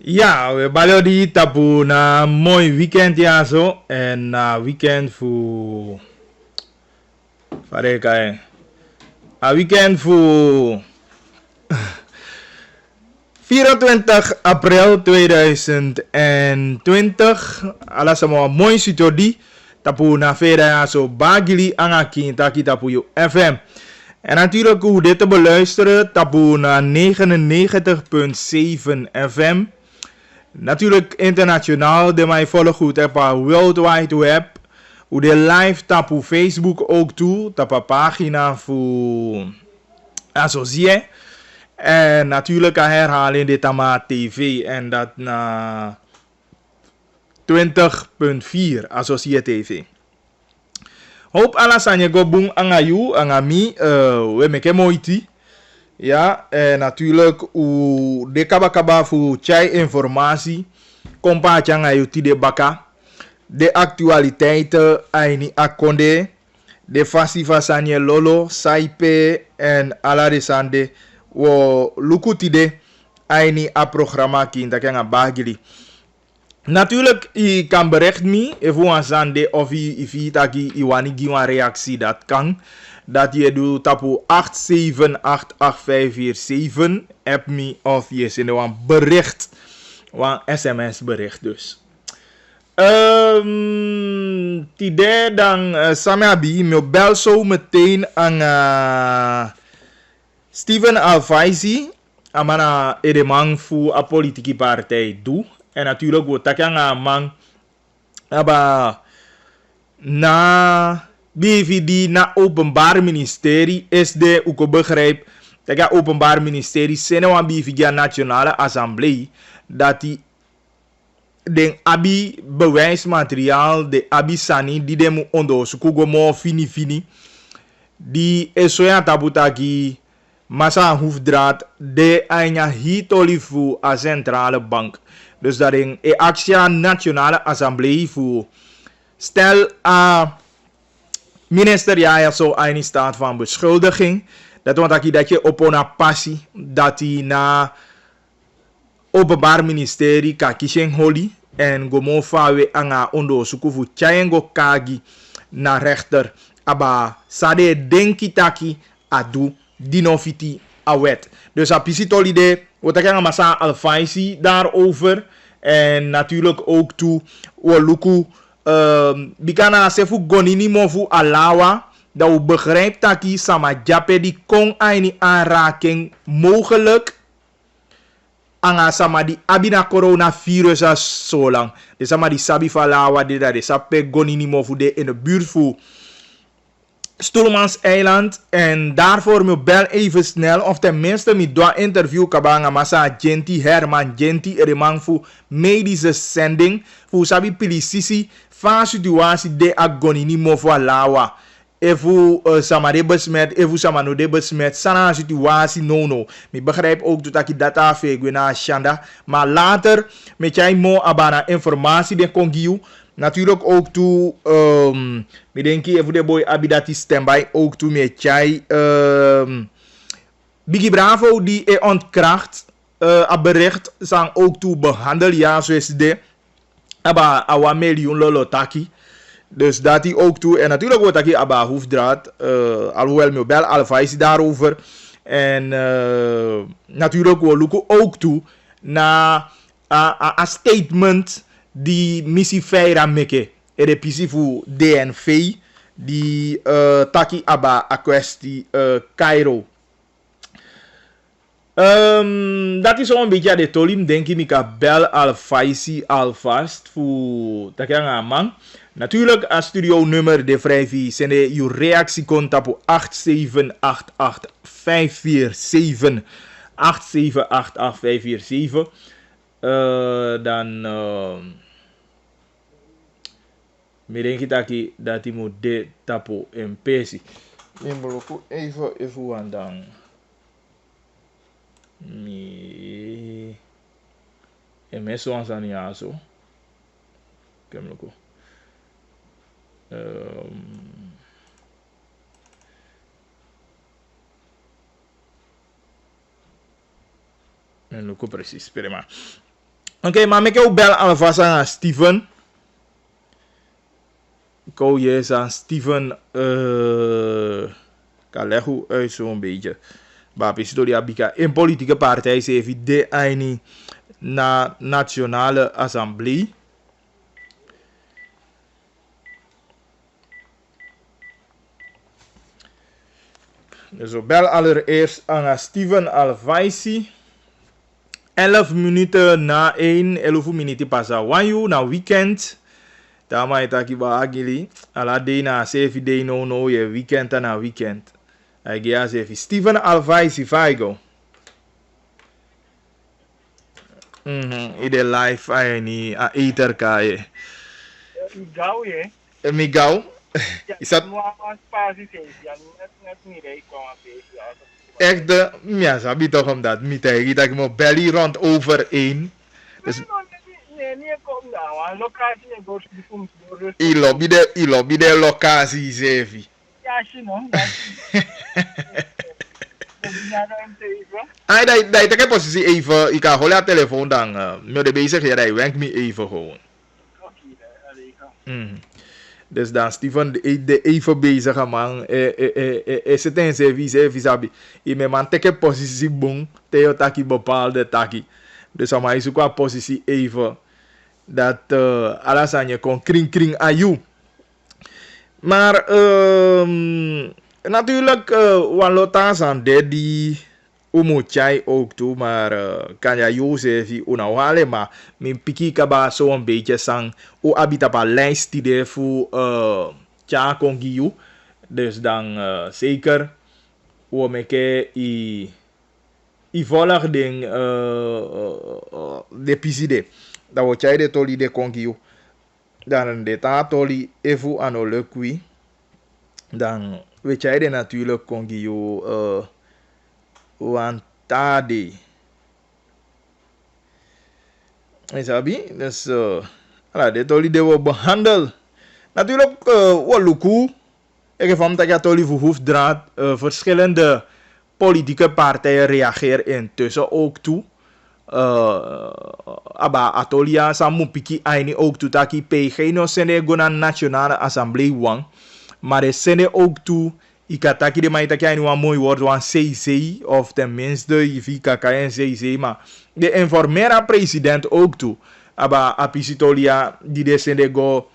Ja, we balen die tapu na mooi weekend ja zo. En na weekend voor... Vareka a weekend voor... 24 april 2020. Alla sama mooi situdi. Tapu na veda ja zo bagili angaki taki tapu yo FM. En natuurlijk hoe dit te beluisteren. Tapu na 99.7 FM. Natuurlijk internationaal, de mij volgen goed op World Wide Web. Hoe de live tap op Facebook ook toe. Tap een pagina voor associé. En natuurlijk kan herhalen dit aan TV. En dat na 20.4 associé TV. Hoop alles aan je gobung aan jou, aan mij. We maken mooi ti. Ja, en natuurlijk u de kaba voor chai informatie. Kompa changa yuti de baka. De actualiteiten aini akonde. De fasifa sanye lolo, saipe en ala de sande. Wo lukutide aini a programma kinta kenga bagili. Natuurlijk, je kan bericht me, even aan zande of je taki iwani giwa reactie dat kan. Dat je doet tapu 8788547 app me of je zit een bericht, een sms bericht dus. Tide dan samabi me bel zo meteen aan Steven Alfaisi, amana edemang voor een politieke partij doe. En natuurlijk wordt dat een man aba na BVD na openbaar ministerie is de ook begrijp dat het openbaar ministerie zijn BVD nationale assemblée dat die de abi bewijsmateriaal de abi sani die de moet onderzoeken gomo fini die is zo ja tabutaki massa hoefdraad de anja hitoli voor a centrale bank. Dus dat in een actie nationale assemblée voor stel a minister ja zo in staat van beschuldiging. Dat want dat je op een passie dat hij na openbaar ministerie kan kiezen holi en gomo fawe anga onderzoeken voor chayengo kagi na rechter aba sade denki taki adu dinofiti a wet. Dus a pisitolide wat ik aan massa Alfaisi daarover en natuurlijk ook toe Waluku bikana sefu gonini mofu alawa dat u begrijpt dat die sama jape die kon aini aanraking mogelijk anga sama di abina coronavirus as zo lang. De sama di sabi falawa de sape gonini mofu de in de buurt voor Stoelmans eiland en daarvoor me bel even snel of tenminste me doa interview kabanga massa Genti Herman Genti remang voor medische zending voor sabi pilisisi van situatie de agonini mofu alawa efu samade besmet efu samano de besmet sana situatie no me begrijp ook dat ik data fegwe na shanda maar later met jij mo abana informatie de kongiu. Natuurlijk ook toe, ik denk even de boy abidati standby ook toe met jij, Biggie Bravo die ontkracht, a bericht zijn ook toe behandeld, ja zoals de, aba awa miljoen lolo taki, dus dat die ook toe en natuurlijk wordt dat aba hoefdraad, alhoewel me bel Alfaisi daarover en natuurlijk we lukken ook toe na a statement die missie feira meke de pisi voor DNV die taki aba a kwestie Cairo. Dat is zo'n beetje de tolim denk ik kan bel Alfaisi alvast voor takanga man. Natuurlijk als studio nummer de vrijvi zijn de je reactie contact op 8788547 8788547 dan me denk dat hij moet de tapo en pesi. Even aan dan. Nee. meso ansani aso. Kemloko. Não preciso, espera mais. Ok, maar ik ook bel alvast aan Steven. Ik wil je aan Steven kan leggen uit zo'n beetje. Maar historia bika in politieke partij ze heeft de eini na nationale assemblee. Dus we bel allereerst aan Steven Alvaisi. 11 minuten na 11 minuten pas wanyu na weekend. Tama itaki ba agili. Ala day na sefi day no ye weekend na weekend. Agia sefi Steven Alvaisi Faigo. Ide live ay ni a eater kaye. Migau ye. Migau. Isat mo ang spasi yan net ni rei ko ang echt ja, sabi toch omdat mitegi dat ik mijn belly rond over 1. Dus nee, kom nou, locatie en goes die komt door. I lobby de locatie zevi. Ja, sino. Ai dai te posisi even, ik kan hola telefoon dan me de bezig ja dai wenk me even gewoon. Oké, Dus dan Steven de even bezig man. Zit in service sabi. I me man teke positie bon. Theo taki bepaalde taki. Dus aan mij zoek qua positie even. Dat alles aan je kon kring ayu. Maar natuurlijk walotas aan die umuchai ook toe, maar kan ja Josefi unawale, maar min piki kaba zo een beetje sang o abita pa lijst die de fu cha kongiu. Dus dan zeker o meke i volg ding de piside. Dat we chai de toli de kongiu. Dan de ta toli efu anolekwi. Dan we chai de natuurlijk kongiu wantade. Isabi? Dus dit oli de we behandel. Natuurlijk wat luku. Ik heb van dat je hoefdraad verschillende politieke partijen reageren intussen ook toe. Aba atolia samu piki aini ook toe taki PG no sende gona nationale assemblee wang. Maar de sende ook toe. Ikataki de maitaki aini wan mooi woord wan CC of tenminste IVKK en CC, maar de informera president ook toe. Aba apisitolia die de sende go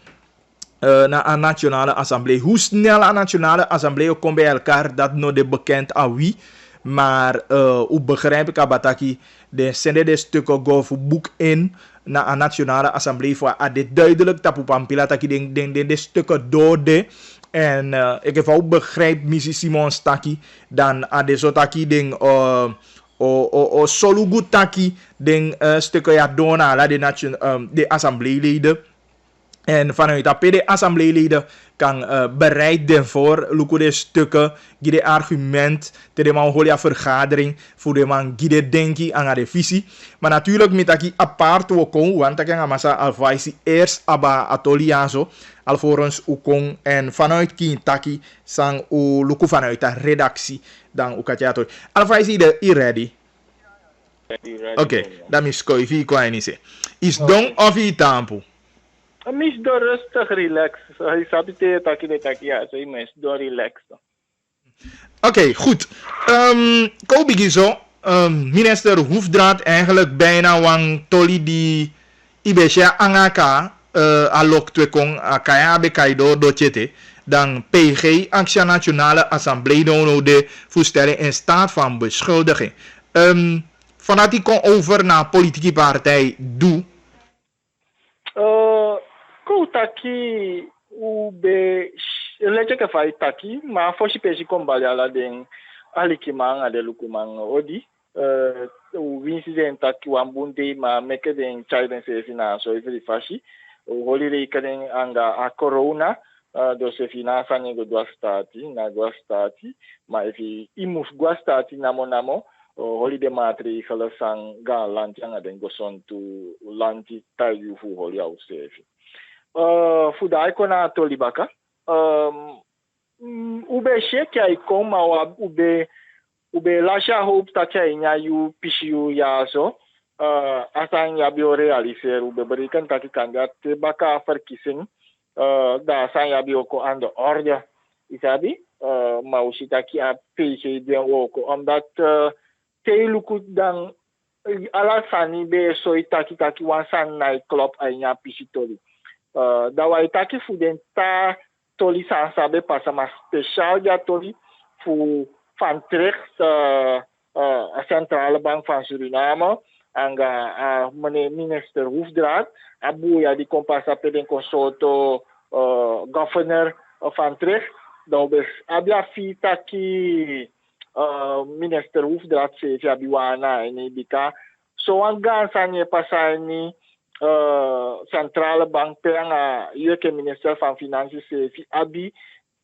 naar een nationale assemblee. Hoe snel een nationale assemblee komt bij elkaar, dat nog de bekend aan wie. Maar hoe begrijp ik abataki, de zenden de stukken go voor boek in naar een nationale assemblee voor dit duidelijk tapu pampila taki de stukken dode. En ik heb ook begrijp Missy Simon Staki dan aan deze taki ding solugu taki ding stukken ja dona la de assembleeleden. En vanuit dat de assembleeleden kan bereid zijn voor de stukken, de argument, de man holia vergadering, voor de man gide denki aan de visie. Maar natuurlijk met dat apart wokon, want dat kan massa alvaisi eerst aba atoliazo, alvorens ukon en vanuit kintaki sang u luku vanuit de redactie dan ukatjato. Alvaisi de ready. Oké, dat is koifi kwa inise. Is don of i tampo? Mis do rustig relax. Hij sabi te taki ja, so mes do relax. Oké, goed. Kobe Gizo, minister Hoefdraad eigenlijk bijna wang toli di ibesha angaka alok twekong akaya bekaido do chete. Dan PG, Actie Nationale Assemblée dono de voorstelling in staat van beschuldiging. Vanuit die kon over naar politieke partij doe. Taki ube leche ka fai taki ma foshi peji kombali ala den alikimang ade lukumang odi u incident taki wambunde ma meke den chaiden se fina so ifri fashi o holire kaden anga a corona do se fina sanye go dua stati na dua stati ma ifi imus gua stati namo holiday maatregelen sang gaan land yang den goson tu lanti tayu fu holi au sefi. Fudai kona to libaka. Ube sheke ai koma wa ube lasha hope takai nya yu pishu ya so. Asang ya bio realiser ube berikan taki kandidat baka verkiezing da asang ya bio ko aan de orde. Isabi mau sitaki a PC den woko omdat teiluku dan alasani be so itaki taki wansan nai klop ainya pisitoli. Dawa itaki fuden ta toli san sabe pasa mas special ja toli fu van Tricht a centrale bank van Suriname anga meneer minister Hoefdraad abu ya di kompasa peden consulto governor van Tricht dus abia fi taki minister Hoefdraad se jabiwana ini bika so anga sanye pasani centrale bank penga yeke minister van financiën se fi abi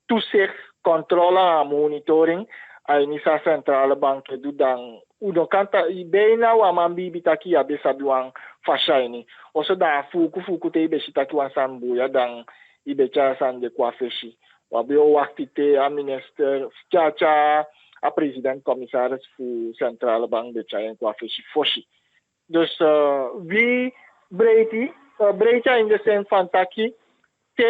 toezicht controle monitoring ini sa centrale bank do dan udo kanta ibena wa mambi bitaki ya besaduang fasha ini oso da fuku te be sitaki wan sambu ya dan ibecha san de kwafeshi wabio wakti te a minister chacha a president commissaris fu centrale bank de chayen kwafeshi foshi dus wie breita in de sen van taki te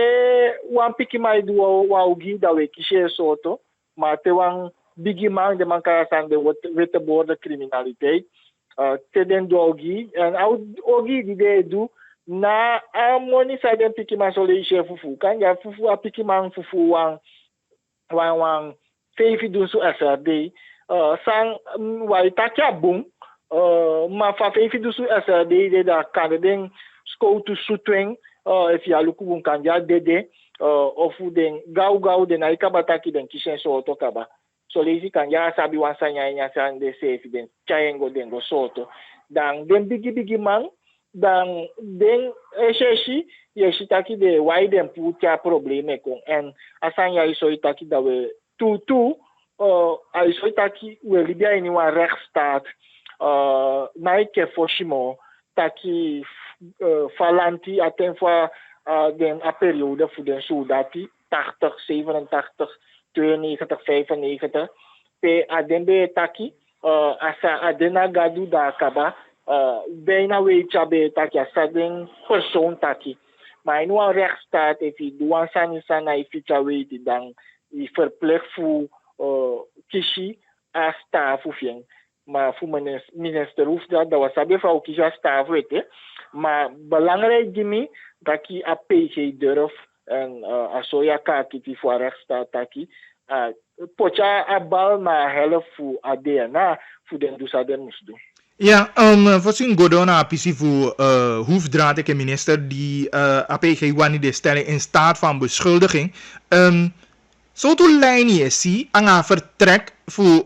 wan piki mai duo wa ugi da we kishe soto maar te wan bigi man de man karasan de witte borden criminaliteit te den dogi en ogi die de do na amoni sa den piki man sole ishe fufu kan ja fufu a piki man fufu wang feifi dun su SRD sang waitaki abung ma fa feifi dun su SRD de da kan den sko tu sutweng if ya luku bun kan ja dede ofu den gau den aika bataki den kishen so to kaba so lazy kan ya sabi wansanya nya san de safe den chayengo den go soto dan den bigi man dan den esheshi yeshitaki de why den putia probleme kon en asanya iso itaki da we tu iso itaki we libya ini wa rechtsstaat naike foshimo taki falanti atenfa den a periode fu den sudati 80 87 92, 95, pe adembe taki asa adena gadu da kaba bijna weet je taki asa den persoon taki maar in een rechtsstaat if je doan sana if je weet dan je verplicht fu kishi a staff ufien maar fu minister hoeft dat was sabe vrouw kisha staff weet maar belangrijk gimi taki a PG durf en asoya kaki voor rechtsstaat taki pocha abal na helft fu adena fu den dus aden musdu. Ja, voorzien Godona apisi fu Hoefdraad, ik minister die APG wani de stelling in staat van beschuldiging. Zo to lijn is zie aan vertrek fu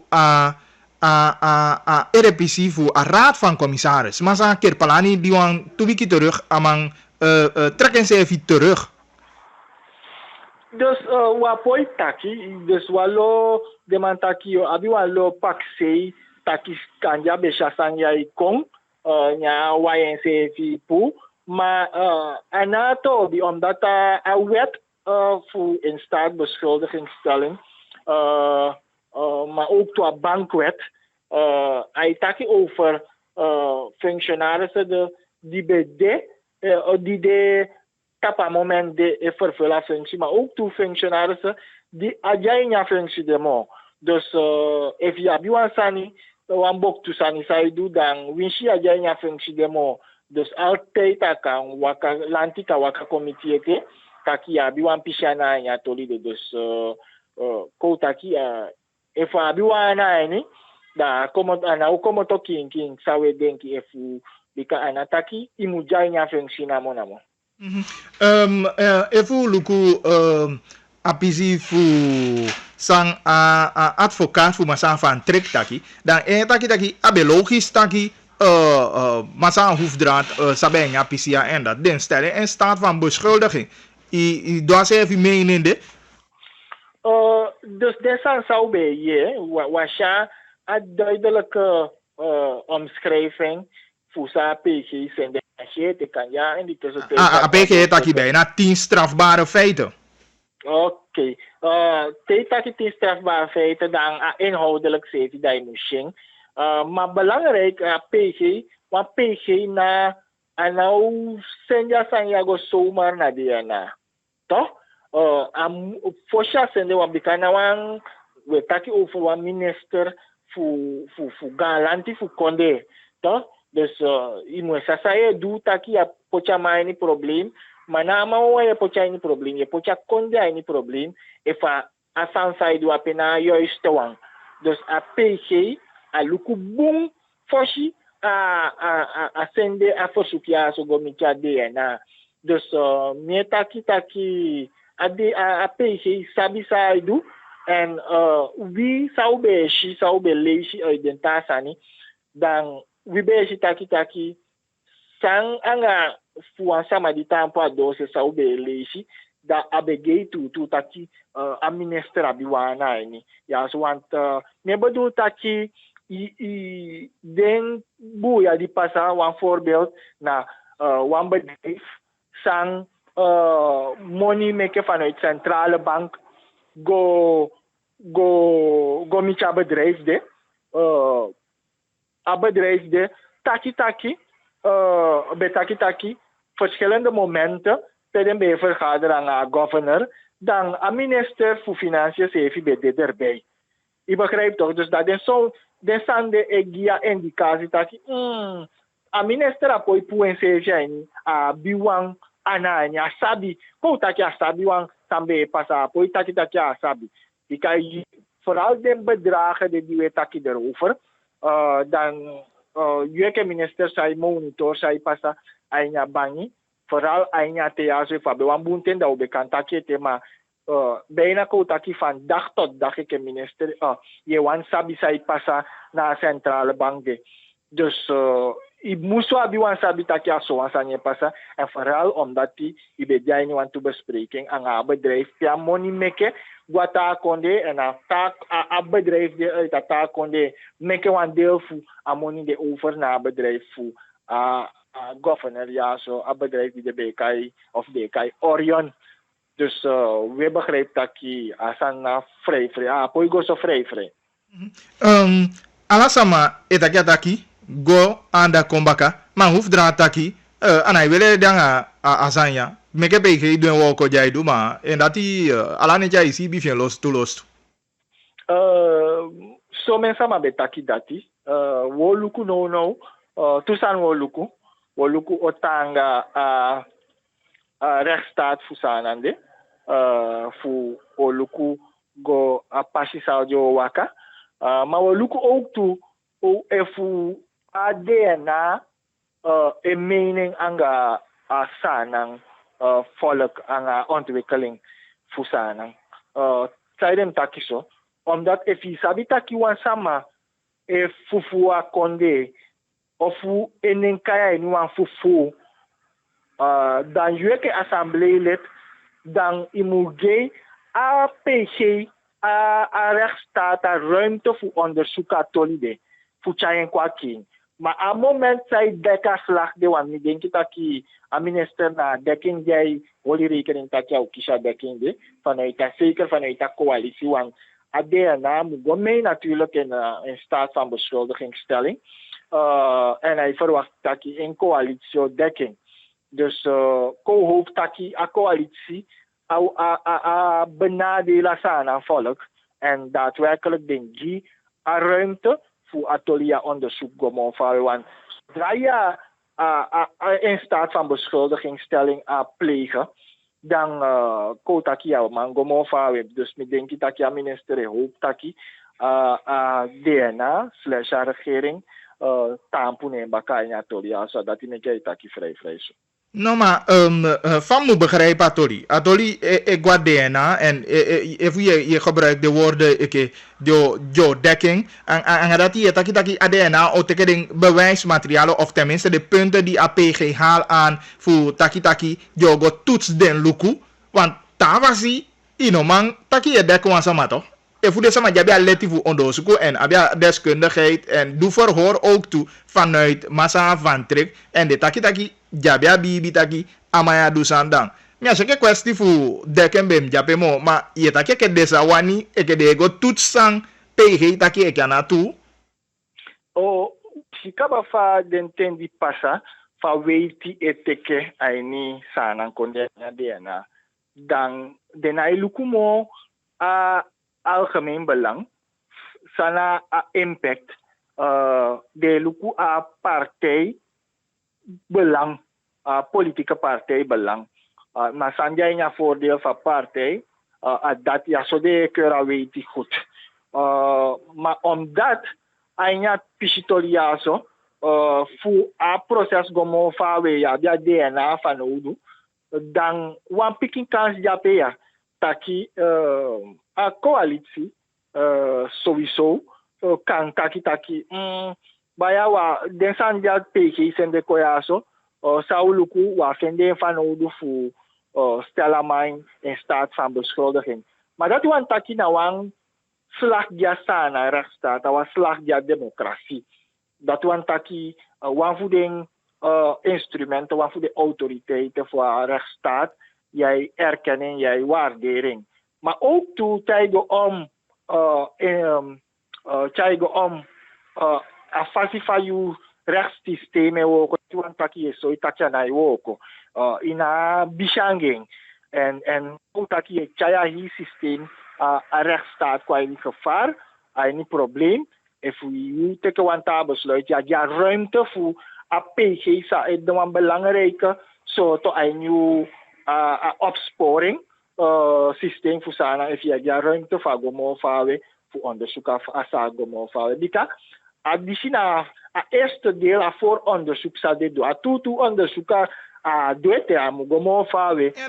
RPC fu a raad van commissaris. Maar sa kerpalani die wan tubiki terug amang trekken ze even terug. Dus wapoi taki, dus walo demantaki yo abi walo paksei taki kanja besha sanya ikong nya YNC pu maar anato die omdat a wet voor in staat beschuldigingsstelling maar ook to a bankwet hij taki over functionarissen die die de tapa moment de vervullen functie, maar ook toe functionarissen die adjanya functie de mo. Dus if je abiwan sani, wan bok tu sani sai du dan winshi adjanya functie de mo. Dus altijd akan waka lantika waka committee te taki abiwan pishana ya tolide. Dus ko taki if abiwan na ni da komo to king sawe denki if bika anataki imujanya functie na mo. Efu luku apisi fu sang advocaat fu masa van trek taki dan taki abe logisch taki masa Hoefdraad sabeng apisi en dat den stellen in staat van beschuldiging i doa se even menende dus desan zou be ye washa een duidelijke omschrijving voor zijn PG zijn de te kan ja in die tussentijd. APG taki bijna 10 strafbare feiten. Oké. Tijd 10 strafbare feiten dan inhoudelijk zegt hij dat je moet zien. Maar belangrijk PG, want PG na en nou senja Santiago zomaar naar die na. Toch? Fosha sende wa bikana wan we taki over wan minister fu garantie fu konde. Toch? Dus imo sasa ye du taki ya pocha mai ni probleem. Maar na ma ye pocha ni probleem. Ye pocha konde ni probleem. Efa asan side wa pena juist wan. Dus a PG a luku boom foshi a sende a fosukia so gomicha DNA. Dus me taki a PG sabi sa do en wie zou be leisi identitasani dan we be taki sang anga fuan sama di tampo adose sau be leisi da abegei tu taki a minister abiwana ni ja so want me bedoel taki den boeia die passa een voorbeeld na een bedrijf sang money make vanuit centrale bank go micha bedrijf de a bedrijf de taki verschillende momenten tijdens bij vergadering aan governor dan a minister voor financiën heeft bij erbij. Je begrijpt toch? Dus dat is zo de sande egia indicatie dat a minister apoi puense jani a biwang ana nya sabi ko taki asabi wang tambe pasa apoi taki asabi. Because vooral de bedragen die we taki erover dan je minister sai monitor sai pasa ainya bangi vooral ainya teaso fabe wan bunten da obe kantaki tema bijna kotaki van dag tot dag ik minister je wan sabi sai pasa na centrale bank de. Dus i moest wel wan sabi taki aso ansanje pasa en vooral omdat die bedrijf niet want te bespreking aan een bedrijf ja money make guata konde en a bedrijf de uit dat konde make wan deel fu a money de over na bedrijf fu governor ja zo a bedrijf die de bekai of bekai Orion. Dus we begrijpen dat je asan vrij. Poi go so vrij. Alasama etaki go anda kombaka. Maar hoeft er ataki. Anai wele danga asanya. Meke peke doen woko jai do ma. En dat die alane jai si bifien lost to lost. So mensa ma betaki dati. Wo luku no. Tusan wo luku. Wo luku otanga rechtsstaat fusanande. Fu oluku go apashi saudio waka. Maar we lukken ook toe efu ADNA een mening anga sanang volk anga ontwikkeling fu sanang. Tijdens takiso. Omdat if je sabi taki wan sama fufu konde of enen kaya ni wan fufu dan jueke assembleelid dan imugay a PG a rechtsstaat a ruimte voor onderzoek a tolide voor chayen kwa king. Maar a moment zij deka slag de wan mi denk dat ki a minister na dekking jij holy rekening dat jou kisha dekking de vanuit zeker vanuit de coalitie wan a DNA moet go mee natuurlijk in staat van beschuldigingsstelling. En hij verwacht dat ki in coalitie dekking. Dus ko hoop taki a coalitie a benadelen sana volk en daadwerkelijk denk je a ruimte voor atolia onderzoek gomo want zodra je in staat van beschuldigingsstelling plegen dan ko taki ja man gomo dus me denk dat je minister hoop taki DNA / regering tampune bakanya atolia zodat die niet taki vrij zo. No, maar van moet begrijpen, Atoli. Atoli, ik wat DNA en if je gebruikt de woorden, jo dekking, en dat je taki ADNA of teken bewijsmaterialen, of tenminste de punten die APG haal aan voor taki, jo go toets den luku, want daar was hij, man, taki je dekken was sama toch? voor deze man heb je letief onderzoek en heb je deskundigheid en doe verhoor ook toe vanuit massa van trek en de taki heb je bibi taki amaya do sandang. Ja, je kwestie voor deken bem japemo, maar je taki ke desa wani e ke de go toetsang pege taki e kana tu. O si kaba fa den tendi pasa fa weiti eteke aini sana konde na dena dan denai lukumo a algemeen belang sana a impact de luku a partij belang politieke partij belang maar sanjay nya voordeel van partij dat ja so de kera weiti goed maar omdat ainha pisitoliaso fu a proces gomo fawe ya bia DNA fanodu dan wan pikin kans jape ya taki a coalitie sowieso kan taki bayawa den sanja peki sende koyaso sauluku wa fende fanodu fu stella mine in staat van beschuldiging maar dat wan taki na wan slag dia sana rechtsstaat, dat was slag dia democratie. Dat want taki wan voor de instrumenten, wan voor de autoriteiten voor rechtsstaat, jij erkenning, jij waardering. Maar ook toe tijden om afasi van je rechtssysteem ook, want taki is zo taki na ook in a bishanging en ook taki chaya hi systeem a rechtsstaat qua in gevaar, een probleem. En voor je te kwanta besluit, ja ruimte voor a PG sa is een belangrijke soort een nieuw opsporing systeem voor sana. En ja ruimte voor gomo fawe voor onderzoek af asa gomo fawe. Bika additioneel a eerste deel a voor onderzoek sa de do a tutu onderzoek doete amu gomo fawe. Ja,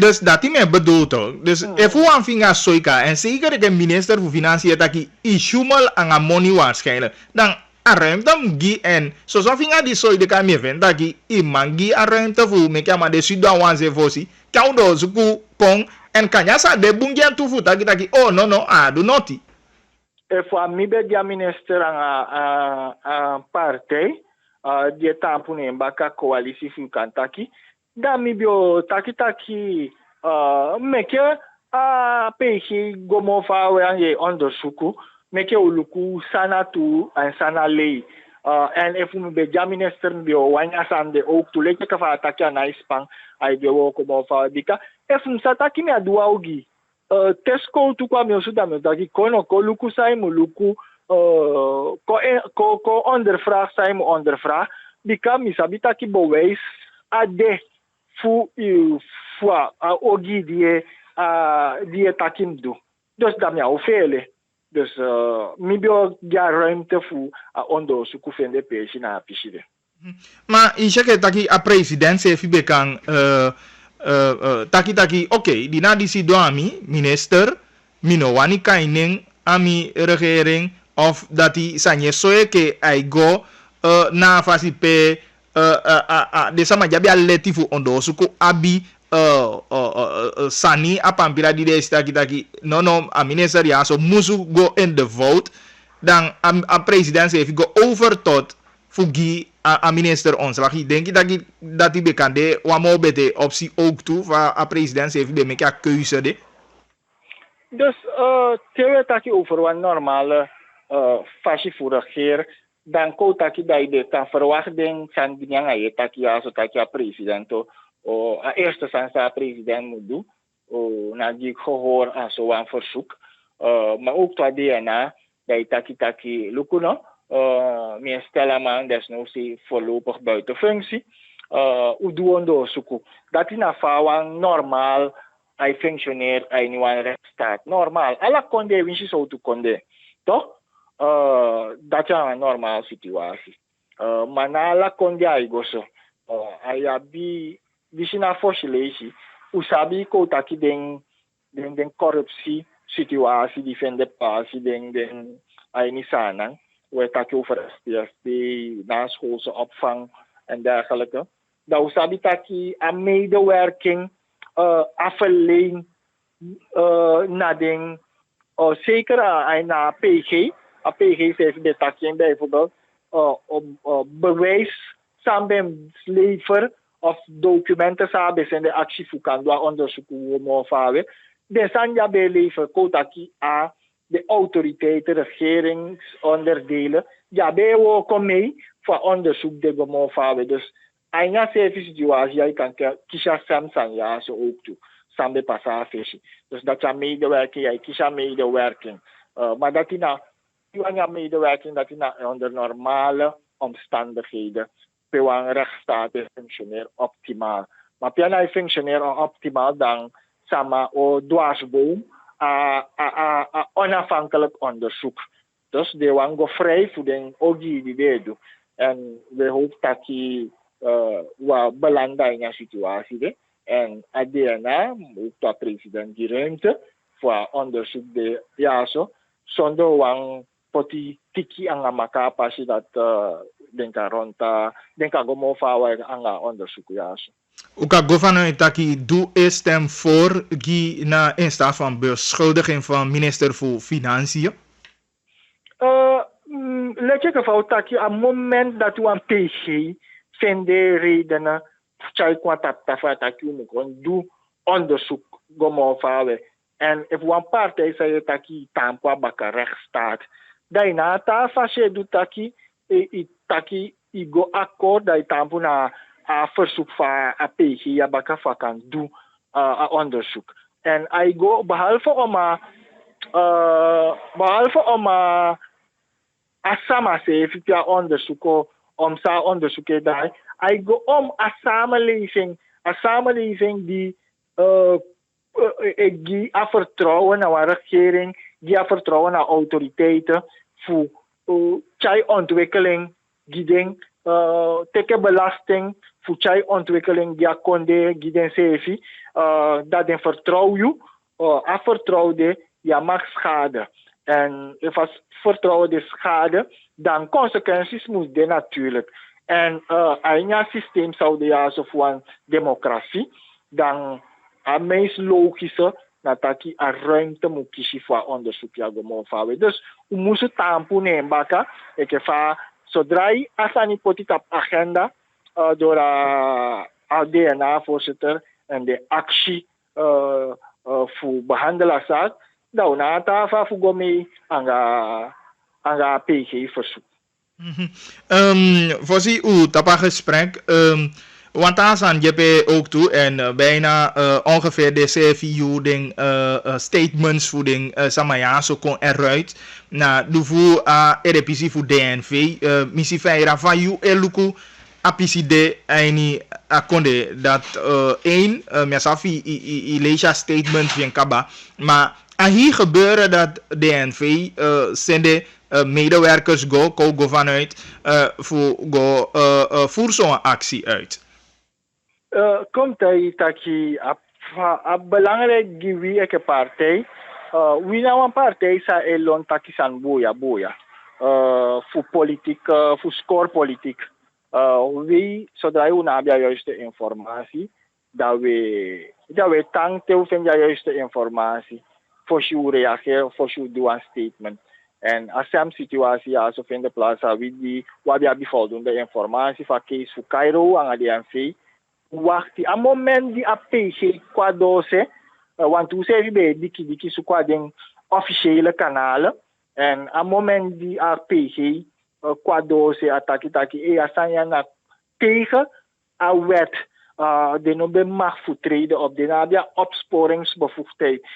dus dat is bedoeld toch. Dus if we aan vinga soika en zeker de minister voor Financiën dat hij issumal aan money waarschijnlijk dan a ruimte gi en zo vinga die soi de kamie ven dat hij imangi a ruimte voor me kama de sudan wanse fosi kaudo zuku kong en kanyasa de bungian tufu taki oh no do noti. If we mibe dia minister aan partij die tampune mbaka coalitie fu kantaki da mibio taki meke peki gomo fawe anje onderzoeku meke uluku sana tu en sana lei en if we be ja minister mbio wanya sande ook tu leke ka fa taki na ispang ai de wo komo fa bika if msataki me adua ogi tesko tu kwa mi osuda me taki kono ko luku sai mu luku ko ondervraag zijn we ondervraag. Die kan misabita ki bewijs ade fu ogi die takim do. Dus dat mij ofele. Dus mi bio ja ruimte fu onderzoek vende page na piside. Maar je zegt dat a president se fibe kan taki oké, die na die sidoami minister mino wani kaining ami regering of dat hij sanye soe ke ai go na fasi pe de sama jabi aleti fu ondo suko abi sani apampira di de taki no a minister ja so musu go in the vote dan a president se go over tot fugi a minister ontslag. Ik denk dat die bekende wamo bete optie ook toe van a president se be make a keuze de. Dus tewe taki over een normale fase voor regeer dan ko taki dai de kan verwachting san binyang ay taki aso taki a presidento o a eerste sansa president moet doen o na die gehoor aan zo'n verzoek maar ook tot DNA dai taki lukuno meer stellen man desnoods voorlopig buiten functie uduondo suku dat is na fawang normaal ay functioneert ay niwan rechtsstaat normaal ala konde winsi zo tu konde toch dat is een normale situatie. Maar na la konde ay goso ay abi disina fosilesi usabi ko taki den corruptie situatie die vende passie den ay ni sana we taki over de naschoolse opvang en dergelijke. Dat usabi taki aan medewerking afverleen na den zeker een PG, een PG heeft de takje bijvoorbeeld, bewijs samen leveren of documenten samen zijn de actie voor kan doen onderzoek hoe we de sanja bij leveren kotaki a de autoriteiten, regeringsonderdelen, ja bij we komen mee voor onderzoek de we mogen. Dus een service situatie je kan kiezen samen ja zo ook toe. Samen passage. Dus dat je medewerking, je kiest medewerking. Maar dat is nou, je medewerking dat is nou onder normale omstandigheden. Per een rechtsstaat functioneert optimaal. Maar per een functioneert optimaal dan samen o dwarsboom onafhankelijk onderzoek. Dus de wango vrij voor de ogi die we doen. En we hopen dat je wat belangrijk in een situatie. En ADNA ook de president die ruimte voor onderzoek de JASO zonder wang politiek aan elkaar passen dat denken rond denken gewoon voor aan onderzoek JASO. Ook al vanuit dat je doe is stem voor die na in staat van beschuldiging van minister voor Financiën. Let je geval dat je aan het moment dat je een PG vindt de redenen chai kwanta dat je moet doen onderzoek gomo fawe en if one partij zei taki tampa baka rechtsstaat daarna ta fashe du taki taki igo akkoord dat tampo na a verzoek van a PG ja baka kan doen a onderzoek en I go behalve om asama se via onderzoek om sa onderzoeken daar I go om een samenleving die die vertrouwen naar de regering, die vertrouwen naar autoriteiten voor die ontwikkeling, die ding, teken belasting voor die ontwikkeling, die konde, die den sevi, dat den vertrouwen, vertrouwde, ja mag schade. En als vertrouwen de schade, dan consequenties moet de natuurlijk. En een systeem zou de juist voor een democratie, dan het meest logische dat je een ruimte moet kiezen voor onderzoek. Dus we moeten tampo nemen. Ik heb zodra je als een politieke agenda door de DNA-voorzitter en de actie voor behandelaars, dan na tafel voor mee aan de PG-verzoek. Voorzien u tapa gesprek, want daar zijn je ook toe en bijna ongeveer de CFU ding statements voor ding Samaya zo kon eruit. Na de voor RPC voor DNV, missie feira van you eluku APCD en akonde dat één mesafi leesja statement van Kaba, maar hier gebeuren dat DNV zende medewerkers go vanuit voor zo'n actie uit. Komt uit dat je belangrijk wie een partij, wie nou een partij sa elon takisan boya voor politiek, voor scorepolitiek. Wie zodra je na de juiste informatie, dat we tanken van de juiste informatie, voor je reageren, voor je doen een statement. En als je een situatie alsof in de plaats waar we hebben voldoende informatie van case voor Cairo en de DNV, wacht een moment die APG qua dose, want we zeggen bij dikkie zo qua ding officiële kanalen, en een moment die APG qua dose ataki asanya tegen een wet de no be mag vertreden op de nabia opsporingsbevoegdheid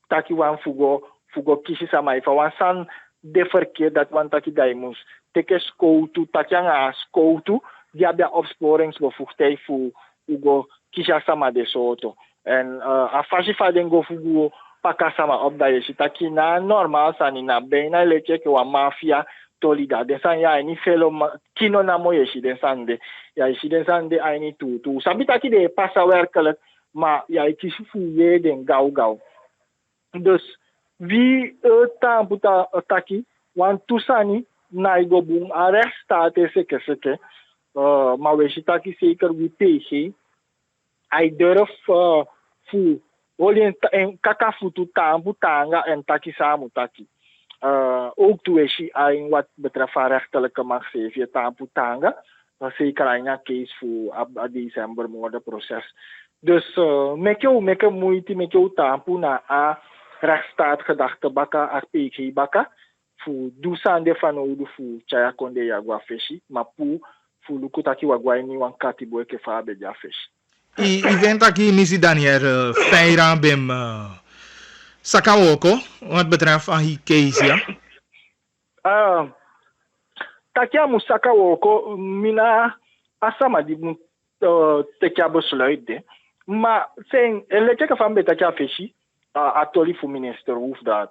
taki wan fugo kisi sama ifa wan san de verkeer dat wan taki daimus teke skoutu takjanga skoutu die abia opsporingsbevoegdheid voor ugo kisi sama de soto en afashi fa dengo fugo pakasama op da yeshi taki na normal sani na bena leke ke wa mafia tolida den san ya ni felo kino na mo yeshi den sande ya yeshi den sande ai ni tu sabita ki de passa werkelijk maar ja ik kies voor je den gauw dus wie tamputa taki want tusani na igo boom arrest staat seke maar we taki zeker wie PG hij durf voor Olien en kakafutu tambu tanga en taki samu taki. Ook toe is hij in wat betreft van rechterlijke macht je tambu tanga. Zeker een case voor december moordenproces. Dus met je moeite met je tampu na a rechtsstaat gedachte baka a PG baka. Voor doesande van oude voor chaya konde yagwa feshi. Maar voor lukutaki wagwa ni wan kati boy ke fa beja feshi. Event aqui Missy Daniel feira bem Sakawoko wat betreft aan die case ja. Takia Musaka Woko, mina asama di tekia besluit de. Maar zijn eletje van betakia feshi, atoli voor minister hoeft dat.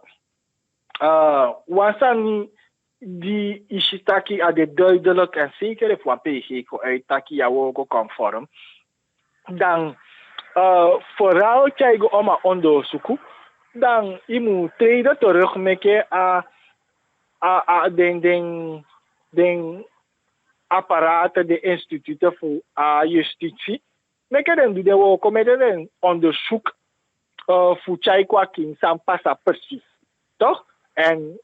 Wansani die ishitaki a de duidelijk en zeker voor PG uit taki ya woko conform. Dan vooral kijken om een onderzoek. Dan je moet treden terug met den apparaten, de instituten voor justitie. Meke den doe de ook met een onderzoek voor Chaikwa King Sam passa precies. Toch? En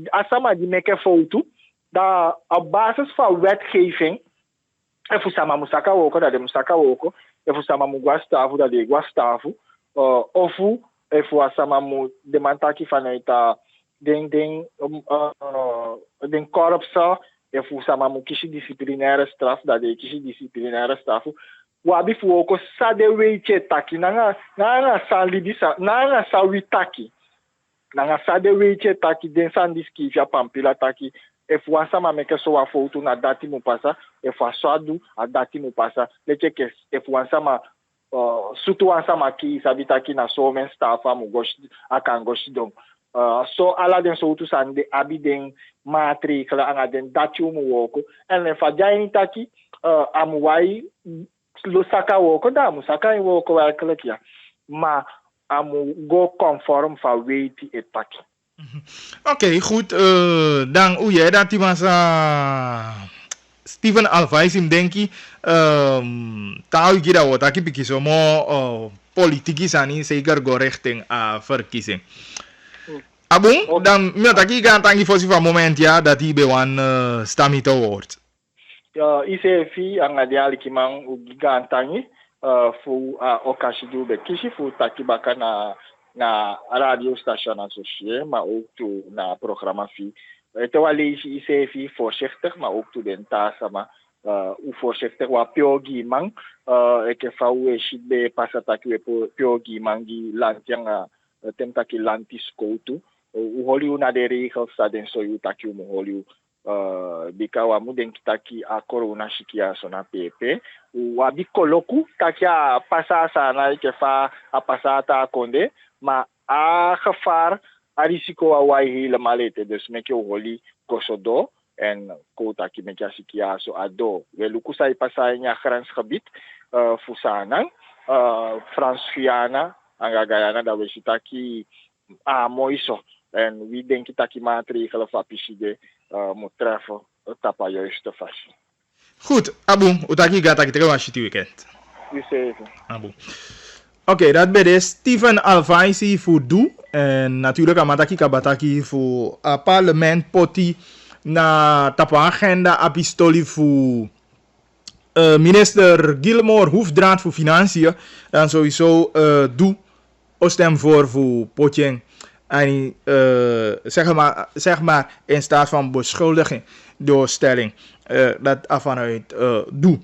asama die meke foto, dat op basis van wetgeving, en voor sama musaka woko, dat de musaka woko, en voor sama mugwa stafu, dat de gwa stafu, of voor asama mu demantaki vanuit den korpsa, en voor sama mu kishi disciplinaire straf, dat de kishi disciplinaire straf, wabi voor ook sa de weetje taki, nanga sa libisa, nanga sa witaki, nanga sa de weetje taki, den san diskivia pampila taki, e voor sama meke so wa foto na dati mu pasa, e voor swadu a dati mu pasa, leche ke e voor sama sutu ansama ki sabitaki na so men stafa mu goshi akan goshi dom. So ala den so tu san de abiden matrikla anga den datu mu woko en le fajaini taki amuwai lo saka woko da mu saka woko werkelijk ja maar amu go conform van weti etaki. Oké, goed. Dan hoe jij dat die was Steven Alvaisim denki tahu gira wat aki pikiso mo politiki sani zeker go richting verkiezing. Abong, dan met aki gaan tangi voor van moment ja dat hij bewan stamito wordt. Ja, ICFI ang adiali kimang ugigan tangi fu okashidu be kishi fu takibaka na radio station associé, maar ook toe na programma fi. Terwijl lees ICFI voorzichtig, maar ook toe den tasa maar u voorzichtig wa piogi mang ik fa u shit be pasataki we piogi mangi lantiang temtaki lantis koutu u holiu na de regels sa den so yu taki u holiu bikawa mu den kitaki a corona shikia sona pepe wa bikoloku taki a pasasa na ik fa a pasata konde maar a gevaar a risico a wai helemaal ete dus met je holi kosodo en kota ki met je so ado weluku sai pasai nya grensgebied fusanang Frans-Guyana Guyana dat we sitaki moiso en wie denk je dat die maatregelen van PCD moet treffen op de juiste fashion. Goed, Abu, utaki gata ki tegen het weekend. U zei Abu. Oké, dat ben de Steven Alvaisi voor doe. En natuurlijk amataki kabataki voor parlement poti na tapa agenda apistoli voor minister Gilmore hoefdraad voor financiën. Dan sowieso doe stem voor potjeng. En zeg maar in staat van beschuldiging doorstelling. Dat vanuit doe.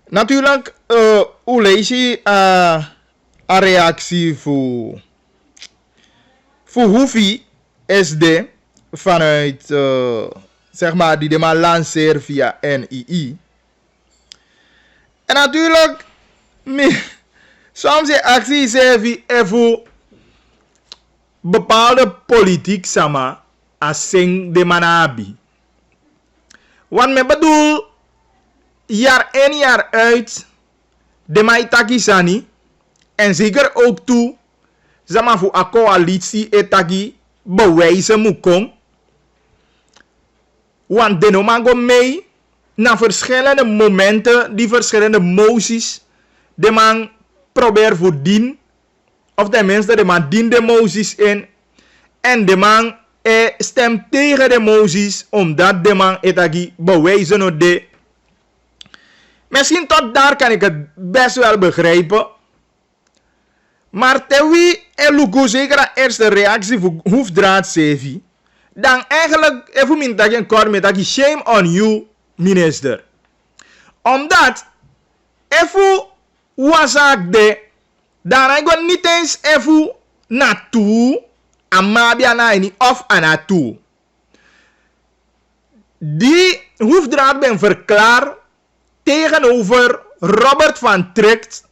Natuurlijk, hoe lees je een reactie voor hoeveel SD vanuit zeg maar die de maar lanceert via NII. En natuurlijk, soms je actie is even bepaalde politiek sama als sing de manabi. Want me bedoel, jaar in jaar uit, de maitaki sani, en zeker ook toe, zama voor a coalitie etagi bewijzen moet komen. Want de nomago mee, na verschillende momenten, die verschillende moties, de man probeert voordien of tenminste de man dient de moties in. En de man stemt tegen de moties, omdat de man etagi bewijzen op de. Misschien tot daar kan ik het best wel begrijpen. Maar terwijl er zeker de eerste reactie voor hoefdraad zevi, dan eigenlijk even min dat je kort met dat shame on you, minister. Omdat even wasak de, dan ik ga niet eens even naartoe, amabia na niet of naartoe. Die hoefdraad ben verklaard tegenover Robert van Tricht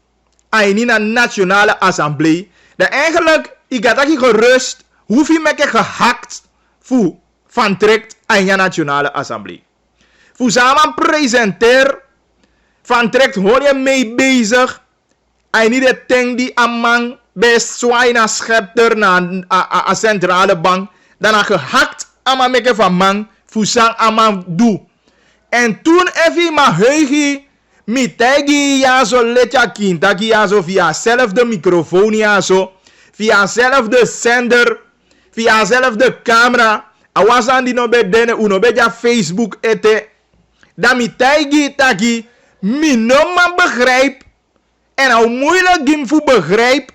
aan de Nationale Assemblée. Dat eigenlijk, ik had gerust, hoeveel meke gehakt voor Van Tricht aan de Nationale Assemblée. Voor samen presenter Van Tricht hoor je mee bezig. En niet de ting die een man best zwaai naar schepter naar een centrale bank. Dan had gehakt aan man meke van man voor sang aan man doe. En toen even maar heugie. Mitegi ja zo letja kintaki ja zo via zelfde microfoon ja zo. Via zelfde zender. Via zelfde camera. Awasan die no be dene uno be ja Facebook ete. Dan mitegi taki. Mi no man begrijp. En hoe moeilijk gim fu begrijp.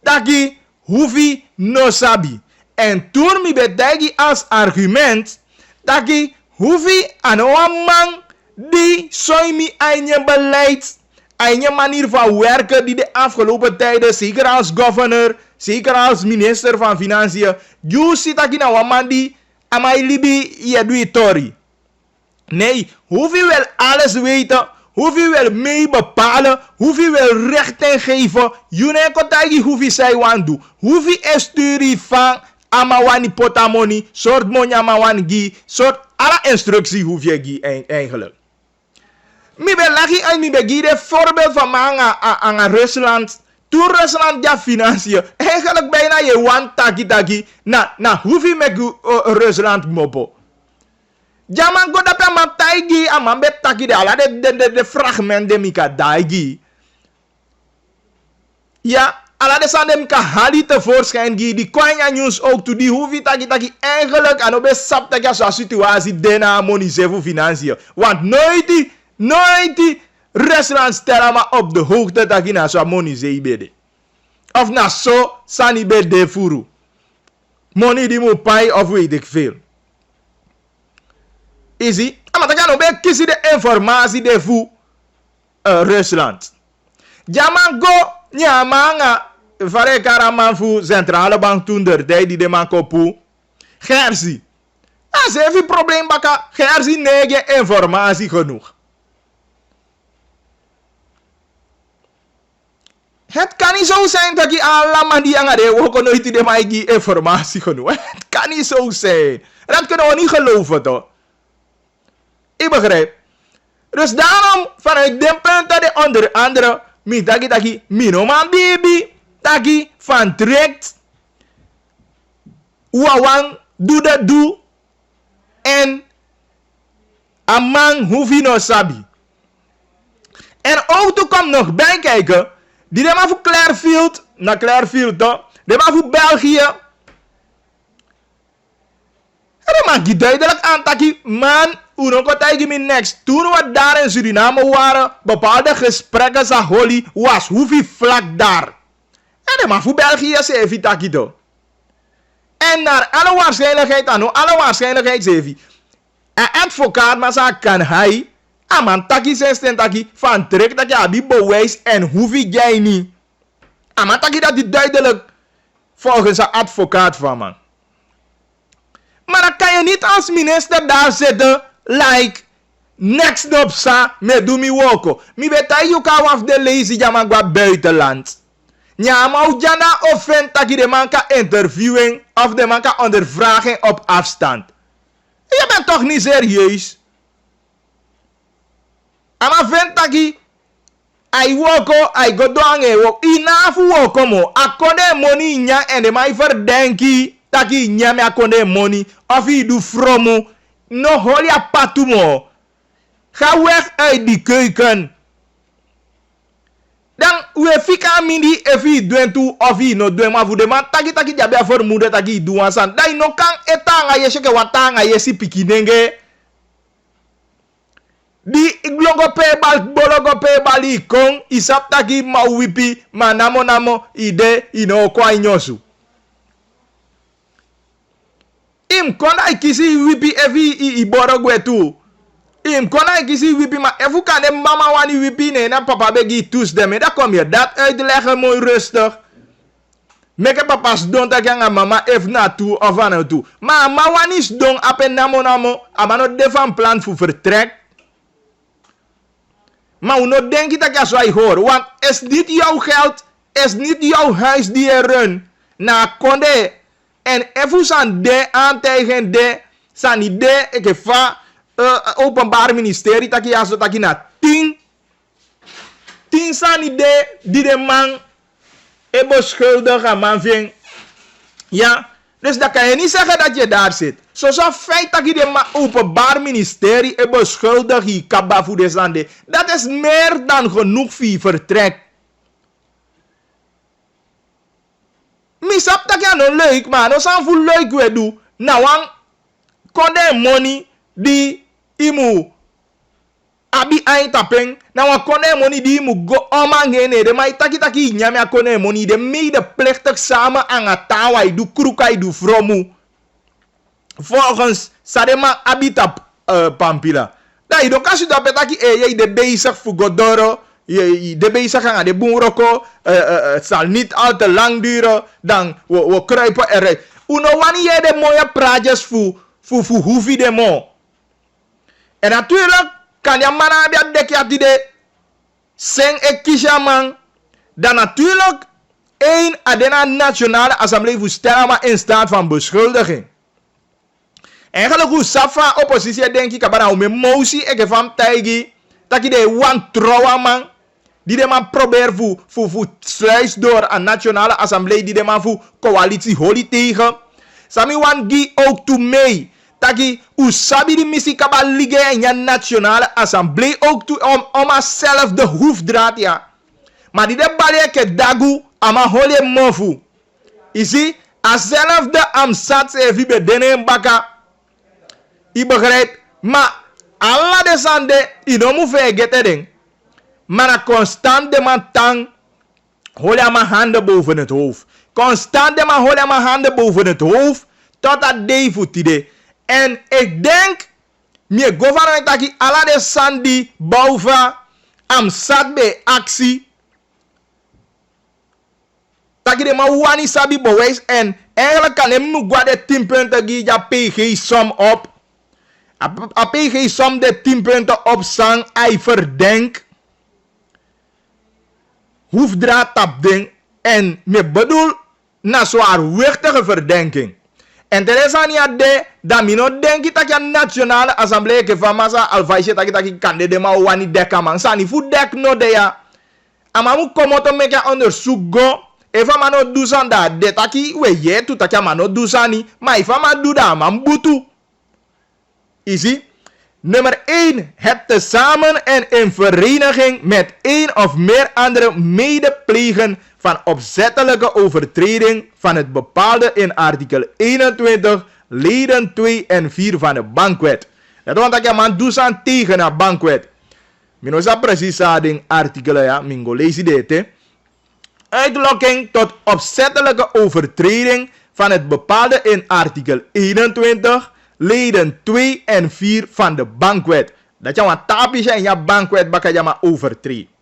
Taki hoevi no sabi. En toen mi betegi als argument. Taki hoevi ano man. Die zou mi aan je beleid, aan je manier van werken die de afgelopen tijden, zeker als governor, zeker als minister van Financiën, je ziet dat je nou een man die aan mij libi je doet tori. Nee, hoef je wel alles weten, hoef je wel mee bepalen, hoef je wel rechten geven, je ne kotagi hoef je zij wan doen, hoef je sturen van amawani potamoni, soort monja amawani gi, soort alle instructie hoef je gi eigenlijk. Mi ben lagi en mi begide voorbeeld van mij aan Rusland. Toen Rusland ja financiën. Eigenlijk bijna je want taki. Na hoeveel met Rusland mopo. Jaman go dat man taigi man bet taki de ala de fragment de mika daigi. Ja, ala de san de mika hali tevoorschijn gi. Die kwanya news ook toe die hoeveel taki eigenlijk aan obe sap taki zo'n situatie dena harmoniseren voor financiën. Want nooit die Rusland stellen maar op de hoogte dat je naar zo'n money zee bede. Of naar zo sani bede furu. Money die moet pay of weet ik veel. Easy. Maar dan kan je kiezen de informatie de voor Rusland. Jaman go nyamanga vare karaman voor centrale bank toen der tijd die de man kopu. Gersi. Als je even probleem baka, Gersi nege informatie genoeg. Het kan niet zo zijn dat je allemaal die aan de ook nooit die mij die informatie genoeg. Het kan niet zo zijn. Dat kunnen we niet geloven toch? Ik begrijp. Dus daarom vanuit de punt dat de onder andere mi minoman baby taki van Tricht uawang doe dat doe en amang hoef je no sabi. En ook toe komt nog bij kijken. Die de maar voor Clearfield, naar Clearfield toch? De maar voor België. En de man die duidelijk aan taki, man, unoko taigi me next. Toen we daar in Suriname waren, bepaalde gesprekken sa holy was hoeveel vlak daar. En de man voor België zei even taki toch? En naar alle waarschijnlijkheid zei hij. Een advocaat maar sa kan hij. Aman taki zijn taki van Tricht dat je abi bewijs en hoef jij niet. Aman taki dat die duidelijk volgens een advocaat van man. Maar dan kan je niet als minister daar zitten like next op sa me do mi woko. Mi betai you kan af de lazy jaman gwa buitenland. Nya mau jana offen taki de man kan interviewen of de man kan ondervragen op afstand. Je bent toch niet serieus? Ama ventaki ai woko ai go doange wo enough woko mo akode money nya en de mai verdenki taki nya me akode money of i do fromo no holia patumo ga weg uit die keuken Dan we fika mindi efi doen tu ofi no doen ma vude man taki jabia vermoeden taki duan san. Dai no kan etanga ye sheke watanga ye si pikinenge. Di iglogo pe bal bologo pe bali kong isap taki ma wipi ma namo ide ino kwa inyosu. Im kona ikisi wipi evi iboro gwetu. Im kona ikisi wipi ma efu kane mama wani wipi ne na papa begi toes dem. Dan kom je dat uitleggen mooi rustig. Meke papas don tak yang mama ef na toe of aan toe. Maar ma wani is don apen namo amano defan plan voor vertrek. Maar uno denk je dat je zo hoor. Want is niet jouw geld, is niet jouw huis die je run. Na konde. En even zijn de aantijgen de. Zijn idee, ik heb openbaar ministerie. Dat je zo dat je na 10 zijn idee die de man is beschuldigd aan man vindt. Ja. Dus dan kan je niet zeggen dat je daar zit. Zo'n feit dat je de openbaar ministerie is beschuldigd hier kaba voor de zande. Dat is meer dan genoeg voor vertrek. Misap dat je nou leuk man. No san voor leuk we doen. Nou aan konde money die imu abi aintapeng. Nou aan konde money die imu go omangene. De maar taki nyame a konde money de medeplichtig samen aan het tawai du krukai du fromu. Volgens Sadema Abitap Pampila. Da je ook als je dat betaki je de bezig voor Godoro. Je de bezig aan de boenroko. Het zal niet al te lang duren. Dan we kruipen eruit. Uno wanneer de mooie praatjes voor hoeveel de mo. En natuurlijk kan je man aan de dekje die de seng en kisha man. Dan natuurlijk één adena nationale assemblee voor stellen in staat van beschuldiging. Eigenlijk hoe safa oppositie denk ik kabana hoe me motie ik van tijgi dat je de wantrouwen man die de man probeert voor sluis door een nationale assemblee die de man voor coalitie holy tegen. Sami wan gi ook toe mee dat je hoe sabi die missie kabal liggen in je nationale assemblee ook toe om zelf de hoefdraad ja. Maar die de balje dagu ama holy mofu. Isi als zelf de amsat even bij denen baka. I begrijp, maar alla de zande, I no mu vergeten ding. Maar een constant de man tang, hol je mijn handen boven het hoofd. Constant de man hol je mijn handen boven het hoofd, totdat de voet idee. En ik denk, meer government dat ik alla de zande boven, am zat bij actie. Dat je de man wani sabi bewijs en eigenlijk kan hem nu gwa de 10 punten die ja PG som op. A PG som de 10 punten op sang, hij verdenkt. Hoefdraad tap ding. En me bedoel, na zwaarwichtige verdenking. En er is aan je de, dat me no denk dat je nationale assemblee van massa alfaisje dat je kan de ma wani deka man. Sani fu dek no de ya. Ama mu komoto meke onderzoek go. Efa ma no dusan da de taki we ye tu takia ma no dusani. Maar efa ma do da man butu. Easy. Nummer 1. Het tezamen en in vereniging met één of meer andere medeplegen van opzettelijke overtreding van het bepaalde in artikel 21, leden 2 en 4 van de bankwet. Dat want dat je man doet aan tegen de bankwet. Mino sa precies ding artikelen ja, mingo lees dit. Uitlokking tot opzettelijke overtreding van het bepaalde in artikel 21, leden 2 en 4 van de bankwet. Dat je een tapje in je bankwet bakka maar overtreedt.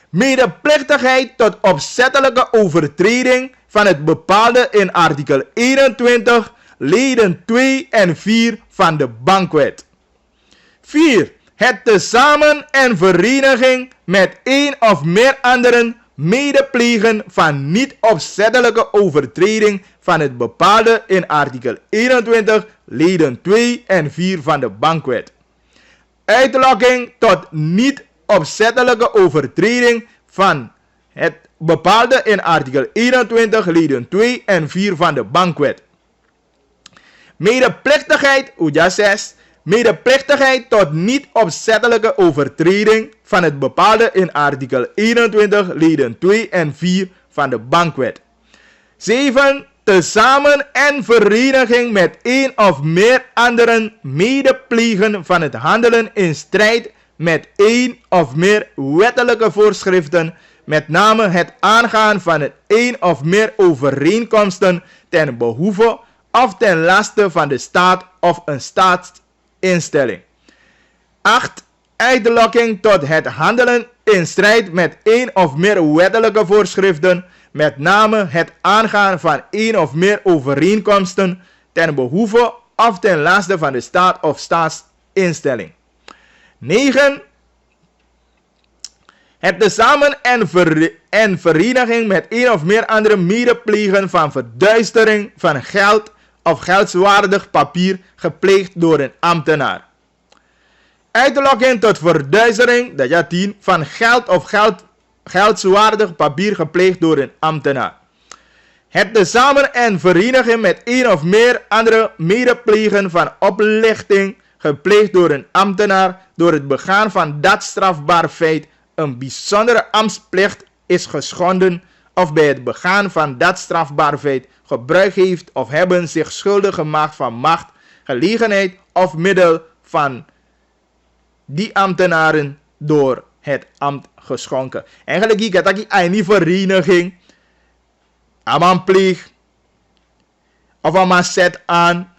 Medeplichtigheid tot opzettelijke overtreding van het bepaalde in artikel 21, leden 2 en 4 van de bankwet. 4. Het tezamen en vereniging met één of meer anderen medeplegen van niet opzettelijke overtreding van het bepaalde in artikel 21, leden 2 en 4 van de bankwet. Uitlokking tot niet opzettelijke overtreding van het bepaalde in artikel 21, leden 2 en 4 van de bankwet. Medeplichtigheid, medeplichtigheid tot niet opzettelijke overtreding van het bepaalde in artikel 21 leden 2 en 4 van de Bankwet. 7. Tezamen en vereniging met één of meer anderen medeplegen van het handelen in strijd met één of meer wettelijke voorschriften, met name het aangaan van het één of meer overeenkomsten ten behoeve of ten laste van de staat of een staatsinstelling. 8. Uitlokking tot het handelen in strijd met één of meer wettelijke voorschriften, met name het aangaan van één of meer overeenkomsten ten behoeve of ten laste van de staat of staatsinstelling. 9. Het tezamen en vereniging met één of meer andere medeplegen van verduistering van geld of geldswaardig papier gepleegd door een ambtenaar. Uitlokking tot verduistering, dat is 10, van geld of geldswaardig papier gepleegd door een ambtenaar. Het tezamen en verenigen met één of meer andere medeplegen van oplichting gepleegd door een ambtenaar door het begaan van dat strafbaar feit een bijzondere ambtsplicht is geschonden of bij het begaan van dat strafbaar feit gebruik heeft of hebben zich schuldig gemaakt van macht, gelegenheid of middel van die ambtenaren door het ambt geschonken. Eigenlijk ik heb ik een vereniging, aan pleeg, of aan zet aan,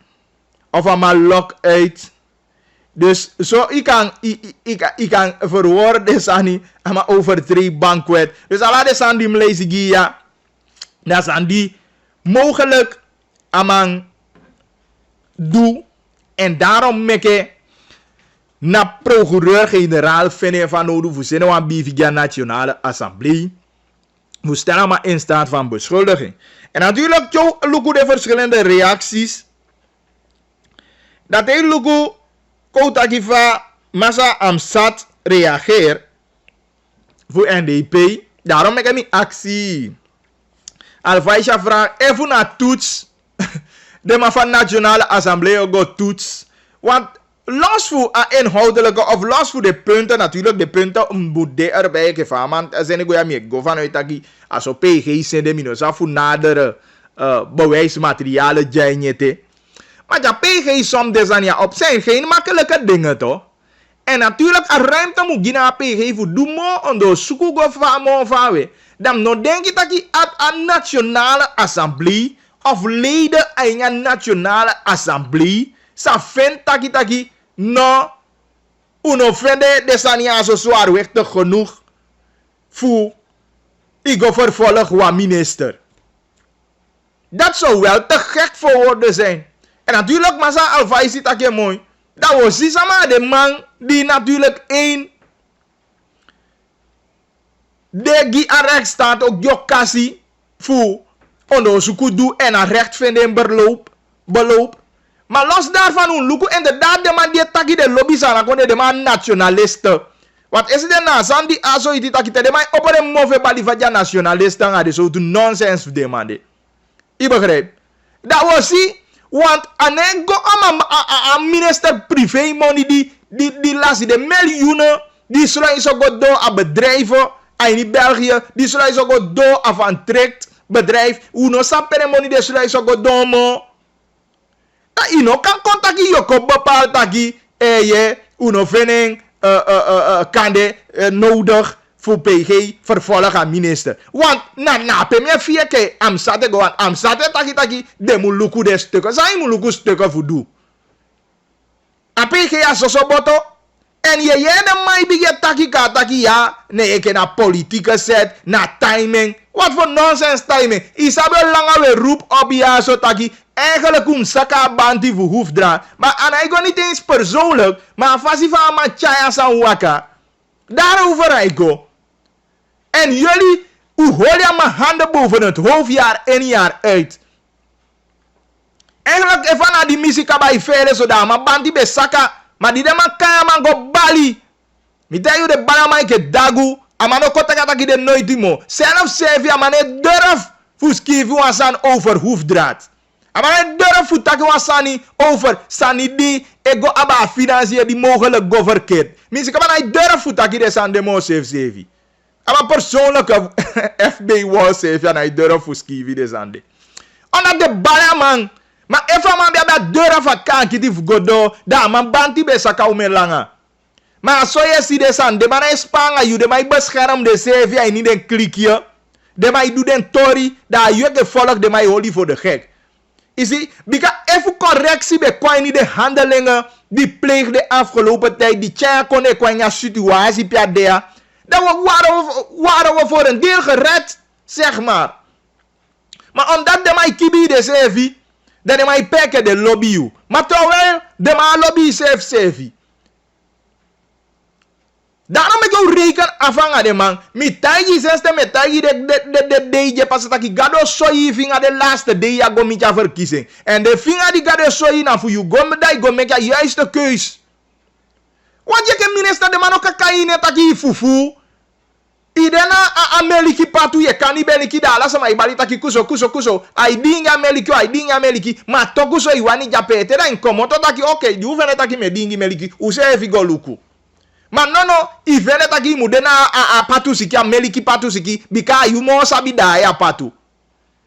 of aan lok uit. Dus zo ik kan verwoorden aan mijn overtreding bankwet. Dus alle de aan die mlezigia, dat aan die mogelijk aan doe en daarom meke na procureur-generaal vinden van nodig voor zijn aan Bivigya Nationale Assemblée. We stellen maar in staat van beschuldiging. En natuurlijk, look de verschillende reacties. Dat hij look Koutakiva Massa Amsat reageert voor NDP. Daarom heb ik een actie. Alfaisha vraagt even naar toets. De man van Nationale Assemblée ook toets. Want los voor inhoudelijke of los voor de punten, natuurlijk de punten moet de erbij geven. Want er zijn ik go vanuit dat als op PG zijn de minus voor nadere bewijsmaterialen jijnjete. Maar dat PG soms desania op zijn geen makkelijke dingen toch? En natuurlijk een ruimte moet je naar PG voor doen mo onder zoeken go van we. Dan no denk je dat je aan Nationale Assemblée of leden aan een Nationale Assemblée sa vindt taki no uno vende desania zo zwaarwechtig genoeg voor ik go vervolg wa minister. Dat zou wel te gek voor woorden zijn. En natuurlijk masa alfa is het mooi. Dat was Sisama de man die natuurlijk één de die recht staat ook jokassi voor onderzoek doen en een recht vinden in beloop. Maar los daarvan een luku inderdaad de man die taki de lobby zijn kon de man nationalisten. Want is het na san die aso iti taki de man op een move balivadja nationalisten gaan de zo doen nonsense de man de. Je begrijpt? Dat was hij. Want aan go aan minister privé money die lassie de miljoenen die zullen zo goed door aan bedrijven in België die zullen zo goed door aan een trekt bedrijf uno sapere money de zullen zo goed door mo. Ino kan contacten je op bepaald taki uno vinning kande nodig voor PG vervolg aan minister. Want na me vier keer amsate go aan amsate taki de muluku de stukken. Zijn muluku stukken voor doen. A PG a so boto. En je de mai bige taki ja. Nee, ik na politieke set, na timing. Wat voor nonsense timing. Isabel langer we roep op ja zo taki. Eigenlijk om saka banti voor hoefdra. Maar aan ik niet eens persoonlijk. Maar fasi van mijn chaya san waka. Daarover ik go. En jullie, hoe hol je mijn handen boven het hoofd jaar in jaar uit? Eigenlijk even naar die missie bij verder zodat maar banti be saka. Maar die man kan man go bali. Mi tell you de bala man ke dagu. Amano kota kata ki de nooit mo. Zelf zeven ja man durf. Fuskivu aan zijn over hoefdraad. Maar durf voetaki was sani over sani die ego aba financiën die mogelijk goverkeert. Mensen kan maar durf voetaki de san demo sevi. Maar persoonlijke FB was sevi en hij durf voetskivi de sande. Omdat de bala man. Maar even man bij durf a kanki die godo da man banti be saka umelanga. Maar zo je ziet de sande man is spanga you de mij bescherm de sevi en niet een klikje. De mij doet een tori dat je gevolg de mij holy voor de gek. Je ziet, because even correctie bij kwam niet de handelingen die pleegde afgelopen tijd, die tja kon ik kwam een situatie pia dea. Dan waren we voor een deel gered, zeg maar. Maar omdat de mij kibi de sevi, dat de mij peken de lobby you. Maar terwijl de mij lobby sevi. Daarom ik ook reken afhanga de man. Mi taigi zesde me taigi de deje pas dat ik gado soi vinga de laatste day ya go mitja verkiezing. En de vinga die gado soi na voor you go me dai go make juiste keus. Want je kan minister de man ook kaine taki fufu. Idena a meliki patu ye kani beliki da ala sama ibali taki kuso. Ai dinga meliki ma tokuso iwani japete da inkomoto taki okay, di uvene taki me dingi meliki. Use efi go luku. Maar no, ivele taki mudena a patu siki a meliki patu siki bika yumo sabi da ya patu.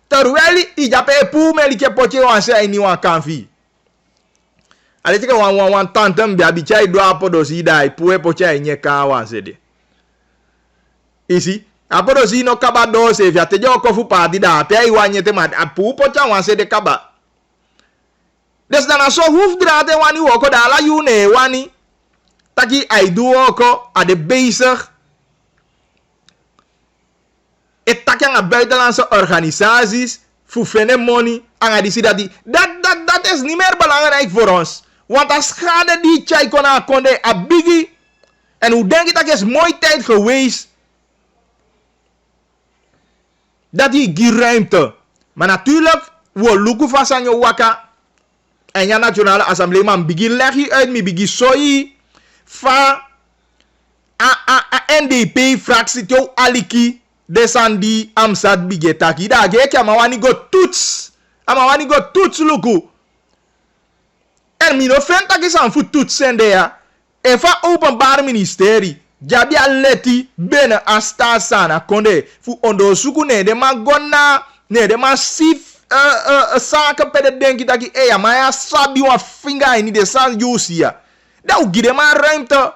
Terwijl ijape pu meliki poche wanse ini wan kanfi. Ale tike wan tantem bia bichai do apodosi da pu poche nye ka wanse de. Isi apodosi no kaba do se via tejo kofu party da pe iwanye te ma pu poche wanse de kaba. Des dana so hoef drade wani woko da la yune wani. Taki ay doe ook aan bezig. Het taki aan buitenlandse organisaties. Voor vinden money. En die dat die. Dat is niet meer belangrijk voor ons. Want als schade die chai konde a biggie. En hoe denk je dat is mooi tijd geweest. Dat die ruimte. Maar natuurlijk. We lukken vast aan je waka. En ja nationale assemblee man biggie leg je uit. Mi biggie soi. Fa NDP fractie jou aliki desandi amsat bigetaki da geke amawani go tuts luku en mino fentaki san fu tuts sende ya e fa openbaar ministerie jabi aleti bene asta sana konde fu ondo suku ne de magona ne de ma sif saka pede denki taki ya maya sabi wa finga ini de san yusia. Da u gide maar ruimte.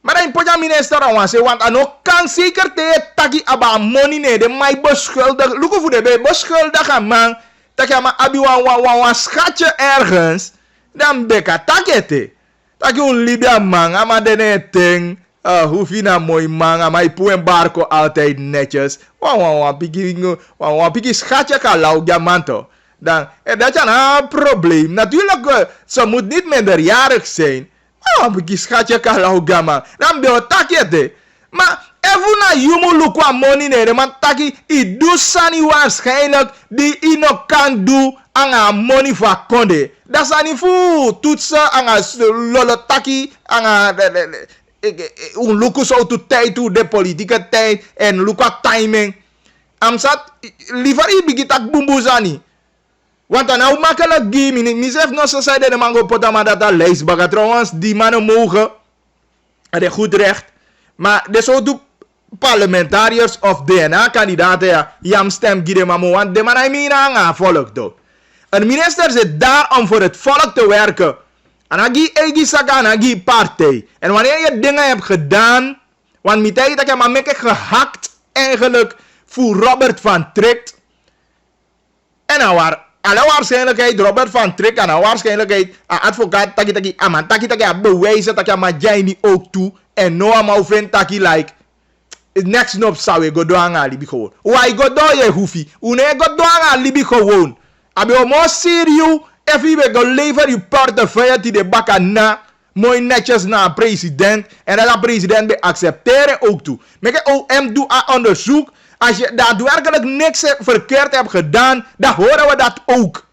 Maar dan poja minister awanse want ano kan zeker te taki aba money ne de mai beschuldig. Luko voor de beschuldig aan man. Taki ama abi wan schatje ergens. Dan beka takete. Taki un Libya man ama dene ting. Hoef je nou mooi man ama ipu en barco altijd netjes. Wan piki schatje ka lau diamanto. Dan dat is een probleem. Natuurlijk, ze moet niet minderjarig zijn. Oh, ik schatje kan lau gamma. Dan ben je takje. Maar even na jumu lukwa money nere. Maar taki, i doe sani waarschijnlijk die i no kan doen aan een money voor konde. Dat is niet voor toetsen aan een lolo taki. Aan een lukus autoriteit toe de politieke tijd. En lukwa timing. Amsat, liever i bigitak bumbuzani. Want dan nou makkelijk game. Misef no zo zei de mango potama dat dat lijstbaga. Trouwens, die mannen mogen. Dat goed recht. Maar de soort parlementariërs of DNA-kandidaten ja. Jam stem gide mamo. Want de man hij mina aan volk do. Een minister zit daar om voor het volk te werken. En agi egi saka en agi partij. En wanneer je dingen hebt gedaan. Want mitei dat je maar meke gehakt. Eigenlijk voor Robert van Tricht. En nou waar. Alle waarschijnlijkheid Robert van Trick en waarschijnlijkheid advocaat taki aman taki bewijzen dat je maar jij niet ook toe en no amau vriend taki like next nop zou je go doan alibi gewoon. Why go do je hoefie? Une go doan alibi gewoon. Abi o mo serieus if we go lever je portefeuille die de bakana mooi netjes naar president en dat president be accepteren ook toe. Meke OM doe a onderzoek. Als je daadwerkelijk niks verkeerd hebt gedaan, dan horen we dat ook.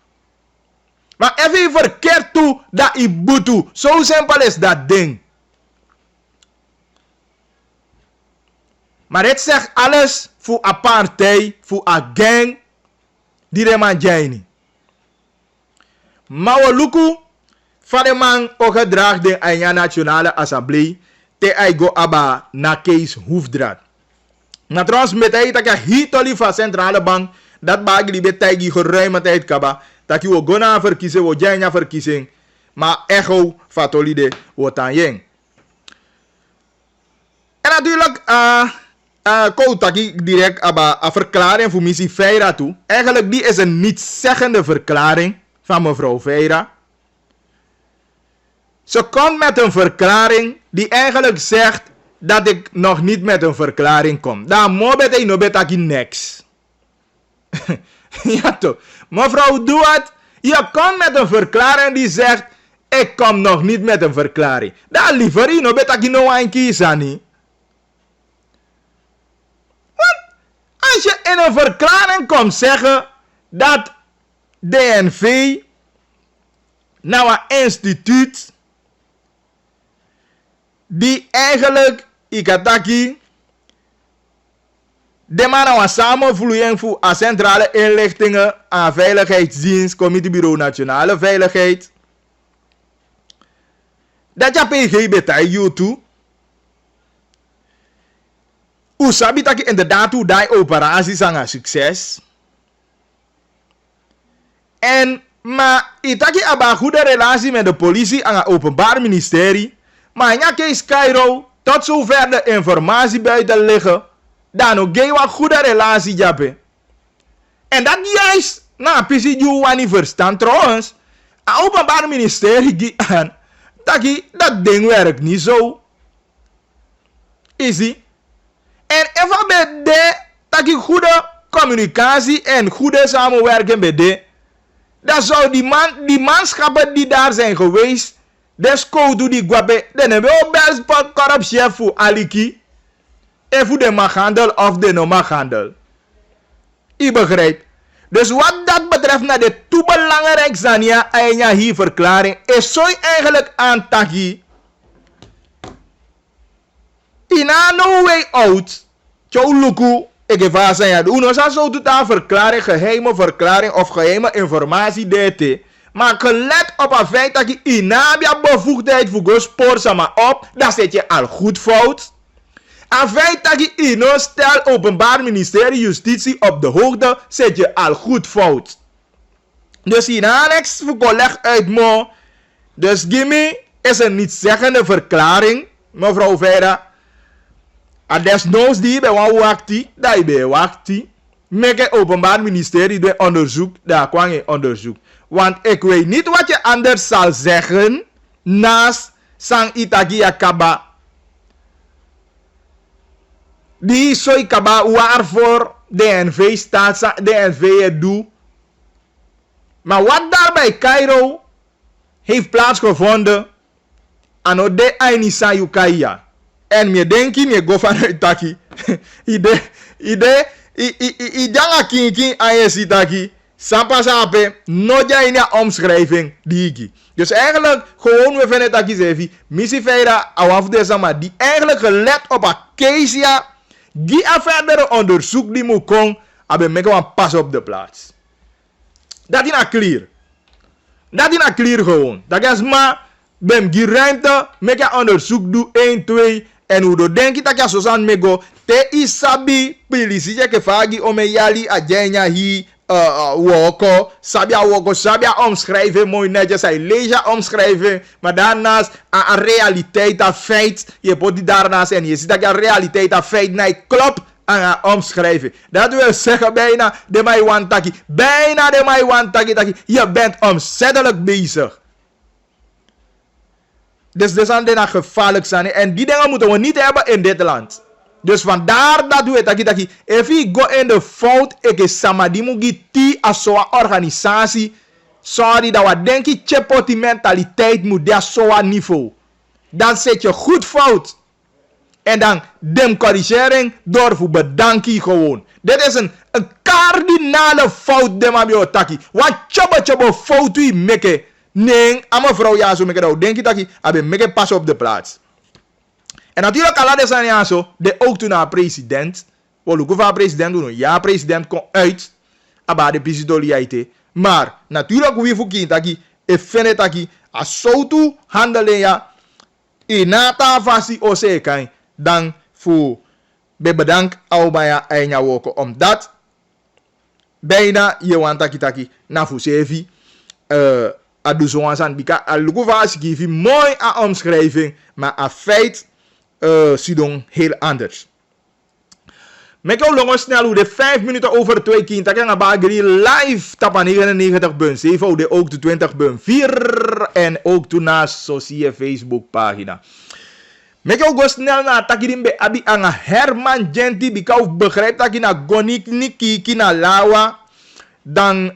Maar even verkeerd toe, dat ibutu. Zo simpel is dat ding. Maar het zegt alles voor een partij, voor een gang. Die de man jaini. Maar we luku van de man ook gedrag de Anja Nationale Assemblée te aigo aba na Kees Hoefdraad. Maar trouwens met hij dat je hitoli van Centrale Bank dat bagi die betijgi geruime tijd kaba dat je we gona verkiezen we janja verkiezing maar echo fatolide wat aan jeng. En natuurlijk koutaki direct aba een verklaring voor missie Feira toe. Eigenlijk die is een nietszeggende verklaring van mevrouw Feira. Ze komt met een verklaring die eigenlijk zegt dat ik nog niet met een verklaring kom. Dan moet ik nog betaki niks. Ja toch. Mevrouw doe het. Je komt met een verklaring die zegt ik kom nog niet met een verklaring. Dan liever je nog betaki no een kiesani. Als je in een verklaring komt zeggen dat DNV nou een instituut die eigenlijk ikataki de man nou samenvloeiing voor a centrale inlichtingen aan veiligheidsdienst, Comitiebureau Nationale Veiligheid. Dat je PG betaalt YouTube. Usabi taki inderdaad hoe die operaties zijn een succes. En maar itaki aba goede relatie met de politie en het openbaar ministerie. Maar ja Kees Cairo tot zover de informatie buiten liggen. Dan ook geen wat goede relatie jape. En dat juist na PCU wani verstand trouwens. Het openbaar ministerie die aan. Dat ding werkt niet zo. Easy. En even bij de dat je goede communicatie en goede samenwerking bij de, dan zou die manschappen die daar zijn geweest, descode die guape, dan hebben we ook best wat corruptie voor aliki. En voor de maghandel of de no-maghandel. Je begrijpt. Dus wat dat betreft, naar de toe belangrijk zijn ja, en hier verklaring, is zo eigenlijk aan taki. Ina no way out. Tjou luku, ik heb vast aan ja. Uno sa zo doet aan verklaring, geheime verklaring of geheime informatie DT. Maar gelet op het feit dat je ina bia bevoegdheid voor go spoor sama op, dan zit je al goed fout. Het feit dat je ino stel openbaar ministerie justitie op de hoogte, zit je al goed fout. Dus ina niks voor colleg uit mo. Dus gimme is een nietszeggende verklaring, mevrouw Feira. En desnoods die bij wat wakti, dat je bij wakti. Met het openbaar ministerie de onderzoek, daar kwam je onderzoek. Want ik weet niet wat je anders zal zeggen naast Sang Itagi Akaba. Die soy kaba waarvoor DNV staat, DNV het doet. Maar wat daar bij Cairo heeft plaatsgevonden, ano de Ainisa Yukaya. En me denki me go vanuit taki. Idanga kinki ayesi taki. Sampa sape, no jaina omschrijving digi. Dus eigenlijk gewoon we vinden taki zevi. Missie Feira awaf de sama die eigenlijk gelet op a case die a verdere onderzoek die moet komen, hebben we een pas op de plaats. Dat is clear. Dat is clear gewoon. Dat is maar, bem die ruimte, met een onderzoek doe 1, 2, en hoe do denk je dat je zo aan me go, te isabi, politie je kevagi ome yali adjenya hi, woko, sabia omschrijven, mooi netjes, hij lees omschrijven, maar daarnaast een realiteit, een feit, je pot die daarnaast en je ziet dat je realiteit, een feit, nee, klopt, aan omschrijven. Dat wil zeggen bijna de mij wantaki, bijna de mij wantaki, je bent ontzettend bezig. Dus dat zijn dingen gevaarlijk zijn en die dingen moeten we niet hebben in dit land. Dus vandaar dat we taki if we go in de fout, ik is samadi mugi ti as zo'n organisatie. Sorry dat we denken chepo die mentaliteit moet daar zo'n niveau. Dan zit je goed fout. En dan dem corrigering door voor bedanken gewoon. Dit is een kardinale fout dem abio taki. Wat chobo fout we make. Nee, aan mevrouw ja zo make dat. Denk je dat je abbe make pas op de plaats. En natuurlijk alade zijn ja zo, de ook toen naar president. We lopen van president doen. Ja, president komt uit. abade pisidoli aite. Maar natuurlijk wie fuki taki e fene taki a soutu handelen ya inata fasi ose kan dan fu be bedank au baya ainya woko omdat bijna je want taki na fu sevi adu zo aan bika alugu vas givi mooi a omschrijving maar a feit sidon heel anders. Mek ook nog snel hoe de 5 minuten over 2 kind. Dat kan bagri live tapa 99.7 de ook de 20.4 en ook toen naast socie Facebook pagina. Mek ook snel na takirim be abi anga Herman Genti bika begrijpt dat je na gonik niki na lawa dan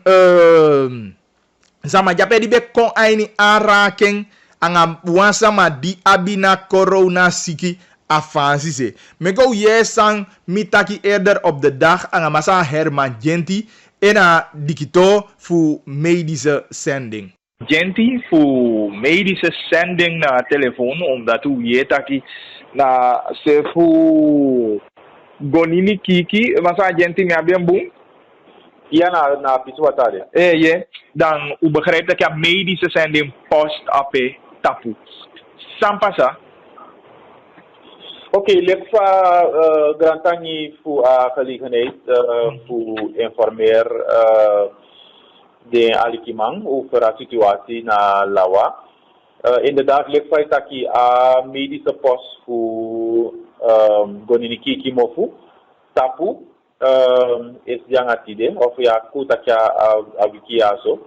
sama jape di be kon aini aanraking anga wansama di abi na corona siki afansise. Meko yesan mitaki eerder op de dag aan massa Herman Genti en a dikito voor medische zending. Genti voor medische zending na telefoon omdat u yetaki na se fu gonini kiki massa Genti me abem boom. Ja, na piswatade. Je dan u begrijpt dat je medische zending post AP tapu. Sampasa. Oké, lefa grantani voor gelegenheid voor informeer de alikimang over de situatie na Lawa. Inderdaad, lefa taki a medische post voor goniniki kimofu tapu is yang atide of ya kutakia awiki aso.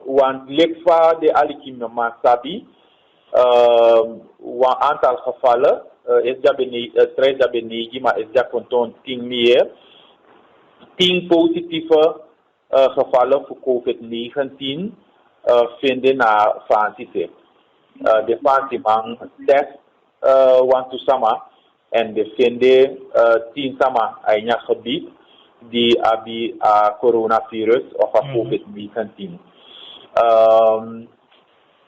Want lefa de alikimang sabi. Een aantal gevallen is dat beneden, maar is dat kantoon 10 meer. 10 positieve gevallen voor COVID-19 vinden naar Francis. De Francis man test want to sama en de vinden 10 sama in het gebied die hebben coronavirus of COVID-19.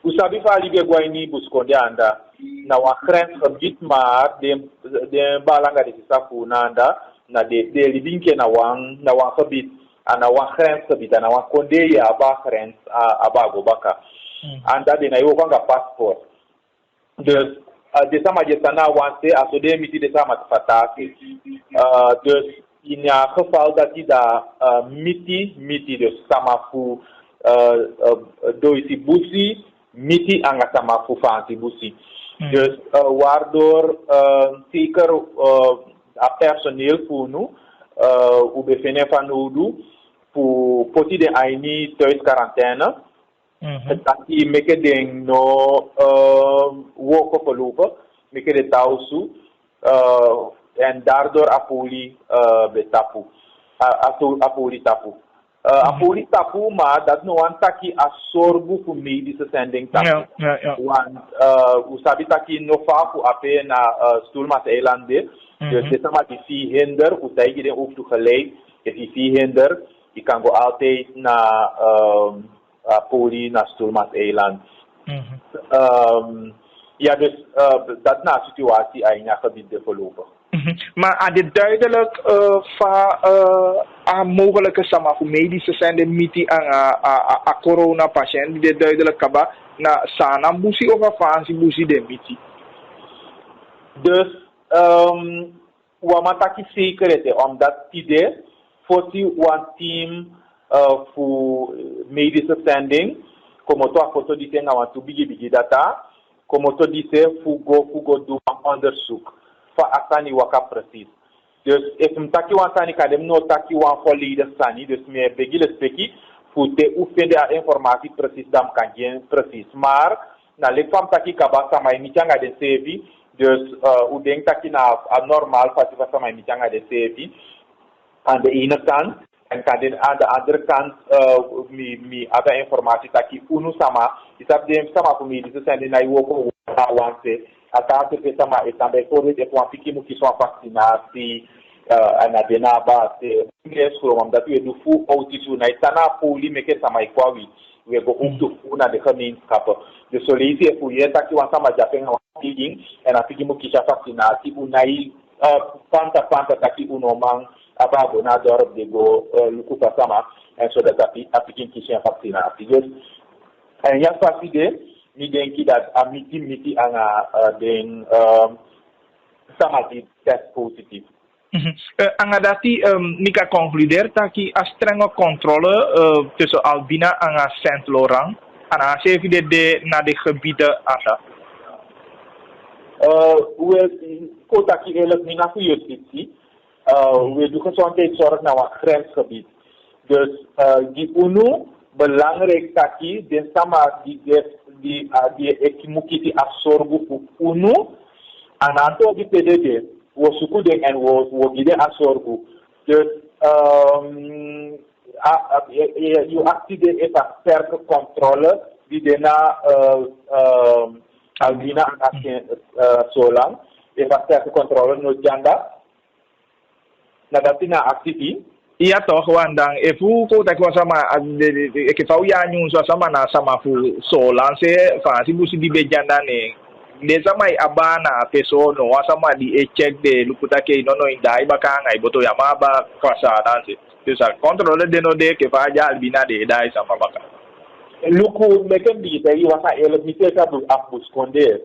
Usabi fa libe gwaini buskonde anda na wa grensgebied maar de balanga de safu nanda na de libinke na wan gebied ana wa grensgebied ana wa konde ya ba grens abago baka anda de na yo kwanga passport dus de sama je sana wanse asode miti de sama fataki dus in ja geval dat die da miti dus sama fu doisi busi miti anga sama fufansi busi. Dus waardoor zeker a personeel voor u bevinden van Udu voor poti de aini thuis quarantaine. Dat die meke ding no woko verlopen, meke de tausu en daardoor apoli betapu, apoli tapu. Apoli tapu, maar dat no one taki a sorbu voor medische zending tapu. Want usabi taki no fa voor ape na Stoelmas eilanden. Dus dit is maar die hinder, usai je ook toegeleid. Die hinder, je kan go altijd naar Apoli, naar Stoelmas eiland. Ja, dus dat na situatie eigenlijk gebied te verlopen. Maar aan dit duidelijk aan mogelijke medische zending miti aan corona-patiënt, dit duidelijk kaba na sana busi of afansi busi de miti. Dus wamataki zeker omdat idee voor die one team voor medische zending, como to foto die tenga want to bigi data, como to die fugo doen onderzoek. Asani waka precies. Dus if mtaki wansani kadem no taki wan volledig sani, dus me begile speki voor te oefenen informatie precies dan kan je precies. Maar na lekfam taki kabasa mai mitanga de sevi, dus u denk taki na normaal pasiva sama mitanga de sevi aan de ene kant en kan aan de andere kant mi ada informatie taki unu sama isap dem sama voor medische zijn na iwoko wanse até que sama também pode ter uma pequena que são vacinadas na denaba se escola mas da tu é do fu autisu na itana poli me que sama igual we go up na de caminho capa de solisi é foi essa que uma sama já tem uma pequena e na pequena que já vacinada tipo nai panta daqui o nomang abago na dorp de go luku pasama en so dat apikin kisien vaccina apigos en ya faside mi denki dat miti anga den sama di test positif. Anga dati mika concluder taki a strenge controle tussen Albina en Saint Laurent. Ana zeker de naar de gebieden anda. Kota ki eerlijk niet naar justitie. We doen gezondheidszorg naar een grensgebied. Dus die UNO belangrijk taki den sama die ekimukiti absorbu UNO anato di PDD wo suku den en wo gide absorbu. Dus you activeer even sterke controle die daarna Albina en zo lang. Even sterke controle no janda. Nadat na activi. Iya toch, wandang efu ko tak sama ke fau ya nyun so sama na sama fu so lang se fa si busi di bejanda ne. De sama abana peso no sama di check de lukuta ke no indai baka ngai boto ya maba kwasa dan se. Sa controle de no de ke fa ja Albina de dai sama baka. Luku meken bi te wasa ele mi te ka bu apus konde.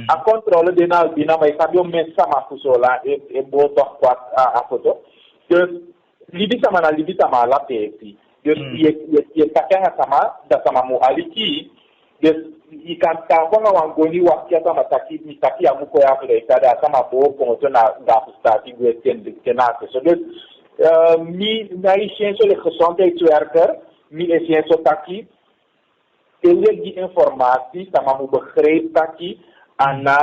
A controle de na Albina mai sabio men sama fusola e boto kwa a foto. Dus libita ma la pesi. Dus ye kakanga sama da sama mo aliki. Dus ikan ta kwa wangoni wakia sama mitaki amuko ya kada sama bo ponto na da stati we ten so dus mi na iscienso le gezondheidswerker mi iscienso taki die informatie sama mo begreep taki ana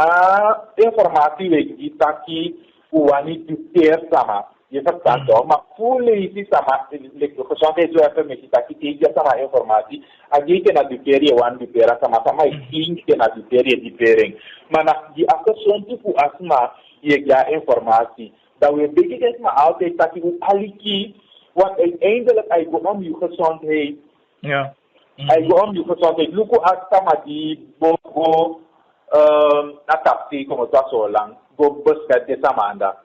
informatie we die taki uani dicteer sama je verstaat maar voele isi sama le gezondheidswerker met die taki tegen sama informatie agi ke na dicteer wan dicteer sama king ke na dictering maar na die afgesonde fu asma je ja informatie dat we beginnen maar altijd dat je aliki wat uiteindelijk eigenlijk om je gezondheid ja eigenlijk om je gezondheid luku astama die bogo atapti como dat zo lang go busket de samanda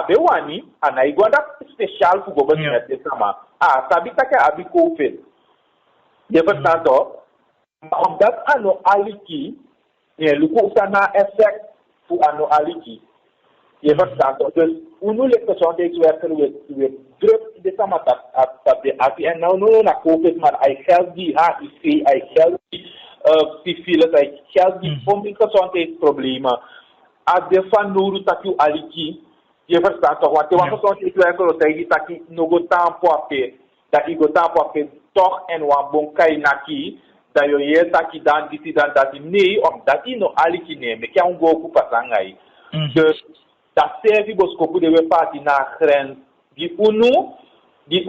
bewani ana igwanda special fu go busket de sama sabi taka abi covid je verstaat omdat ano aliki luku sana effect fu ano aliki. Je verstaat dus unulik gezondheidswerker weer druk de sama dat de API en nou na COVID maar hij geldt die HIV, hij geldt die syphilis, hij geldt die gezondheidsproblemen. Als de van nuru takju aliki, je verstaat toch want de gezondheidswerker zei dat hij nog tampo ape, dat hij go tampo ape toch en wan bonkai naki. Dat je taki dan dit dan dat nee omdat hij no aliki neemt, kan go ku pasangai. Dus dat servi boskopu de we parti na grens die UNO die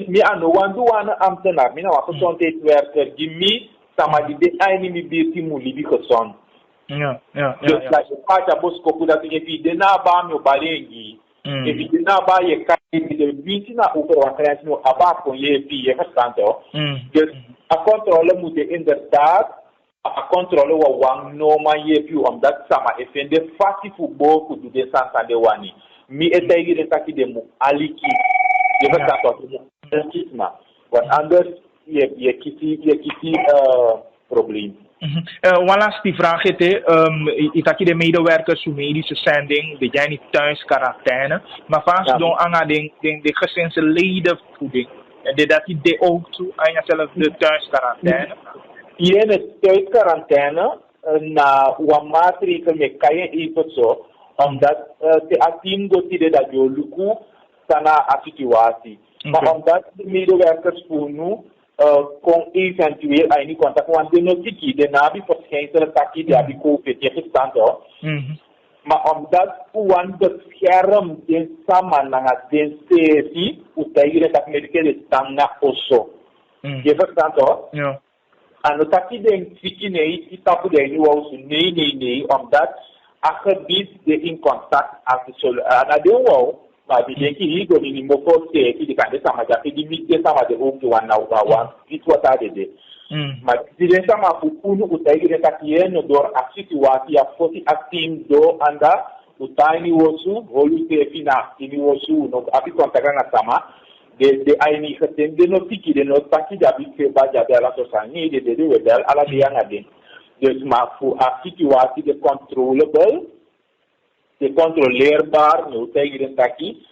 mi ano wandu wana ambtenaar mi na wa gezondheidswerker die mi sama die de aini mi birti mu libi gezond ja dus la je parti boskopu dat je de na ba mi obalengi e de na ba ye kai de binti na over wa grens no aba kon ye fi ye verstanto dus a controle moet inderdaad a controle wa wang no man ye pi omdat sama efende fati football ku du de santa de wani mi etaygi de taki de mu aliki je verstaat wat mu kisma wat anders je kiti probleem. Walas die vraag het itaki de medewerkers voor medische zending de jij niet thuis quarantaine maar vaak doen anga de gezinsleden voeding en dat die de ook toe aan jezelf de thuis quarantaine. Je met thuisquarantaine na een maatregel met kaya even zo, omdat te atim gotide dat je luku sana a situatie. Maar omdat de medewerkers voor nu kon eventueel een contact, want de notiki, de nabi verschijnselen taki die hebben COVID, je verstand hoor. Maar omdat uwan bescherm den saman na den safety, utayire tak medicale stang na oso. Je verstand hoor? Ja. Ano taki den fiki nee, itapu de ni wausu nee, omdat a gebied de in contact as sol ana de wau, maar die denki higo ni moko se ki de kan sama ja ki di de sama de o ki wana wa it wata de. Maar die de sama fu kunu utayire taki no door a situatie a foti acting do anda Utaini wosu, holu te fina, ini wosu, no api kontakanga sama, de aini geten, de no tiki, de no taki jabi keba jabi ala sosani, de wedel ala dia ngadin. Dus maar voor een situatie de controllable, de controleerbaar, nu tegen de taki,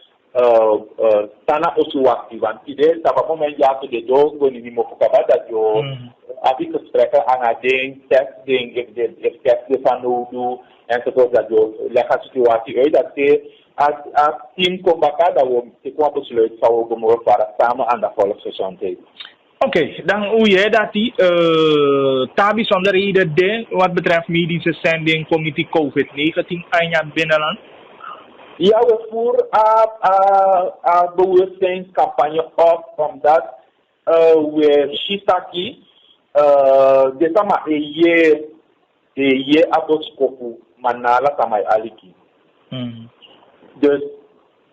tana osuwakti, want idee, dat op moment ja de doos, wanneer je moet kabada dat je, abi gesprekken aan het ding, test ding, if test de van nodu, enzovoort dat je lega situatie uit, dat ze als team komt elkaar, dat we kwam besluit van we moeten varen samen aan de volksgezondheid. Oké, dan hoe jij dat die tabi zonder reden de wat betreft medische zending committee COVID-19 aan het binnenland? Ja, we voeren een bewustzijnscampagne op, omdat we shitaki, de sama je aboskopu manala samai aliki. Dus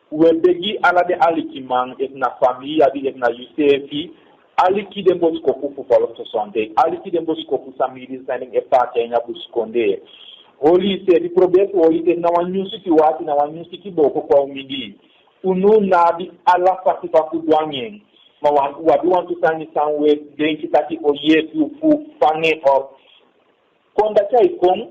we begi ala de aliki man, if na familie, if na UCFI, aliki de boskopu voor volksgezondheid, aliki de boskopu samiri zijn in parte in abuskonde. Holy se di probeert holy se na wan new situatie na wan new city boko kwa umidi. Unu na di ala pasifa kudwanyen. Ma wan wabi wan tu sani sanwe denki taki oye fu fange of. Konda cha ikon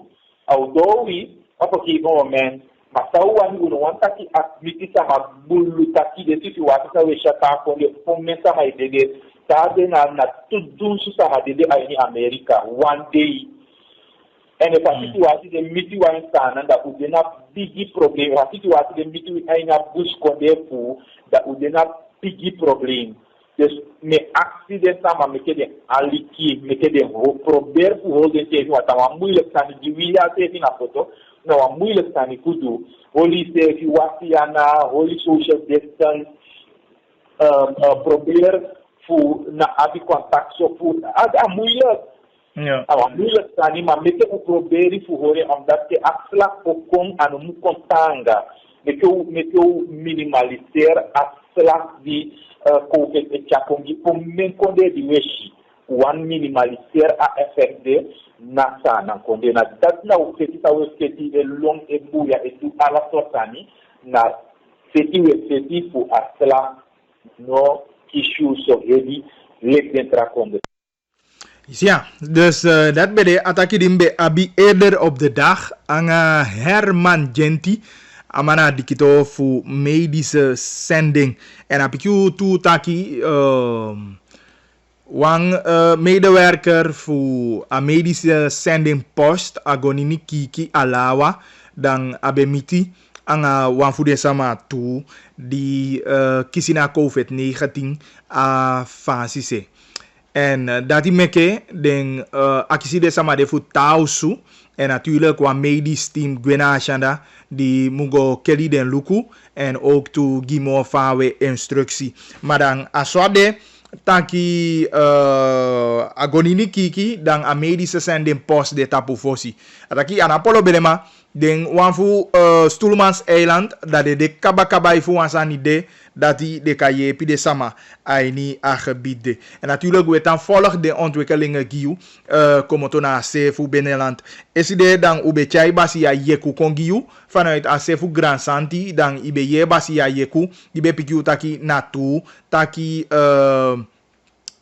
au dowi apo ki moment. Masau wani uno wan taki asmiti sama bulu taki de situatie sa we shata konde pomenta ma idede. Tade na tudun su sama dede aini Amerika one day. En de situatie de miti wa instaan dat u dena bigi probleem. De situatie de miti wa ina bush konde fu dat u dena bigi probleem. Dus me actie de sama meke de aliki meke de ho probeer fu ho de tevi wat wa moeilijk zijn die willen tevi na foto. Nou wa moeilijk zijn kudu. Holy tevi wasiana, holy social distance. Probeer fu na abi contact so fu ada moeilijk. Ja. Moeilijk zijn, maar met je proberen te horen omdat je afslag ook aan een kontanga. Met je minimaliseren afslag die COVID het jacongi voor men konde die weshi. Wan minimaliseren a effect na sana konde na dat na u feti ta u feti e long e buya e tu ala sotani na feti voor afslag no issue so heavy lek dentra konde. Ja, dus dat ben de attacke dimbe abi eerder op de dag aan Herman Genti. Amana dikito voor medische zending. En heb ik u toetaki wang medewerker voor een medische zending post agonini kiki alawa dan abemiti aan wanfude sama toe die kisina COVID-19 a fasise. En dat die meke den akisi de sama de fu tausu en natuurlijk qua medisch team Gwena Shanda die mugo keli den luku en ook to gimo fawe instructie. Maar dan aswade taki agonini kiki dan a medische zending post de tapu fosi. Ataki anapolo belema den wanfu Stoelmans eiland dat de kabakabai fu wansani de dat die de kajepi de sama aini a gebied. En natuurlijk we dan volg de ontwikkelingen giu komotona sefu binnenland. Is de dan ube chai basi ya yeku kongiu vanuit asefu Grand Santi dan ibe ye basi ya yeku ibe pikiu taki natu taki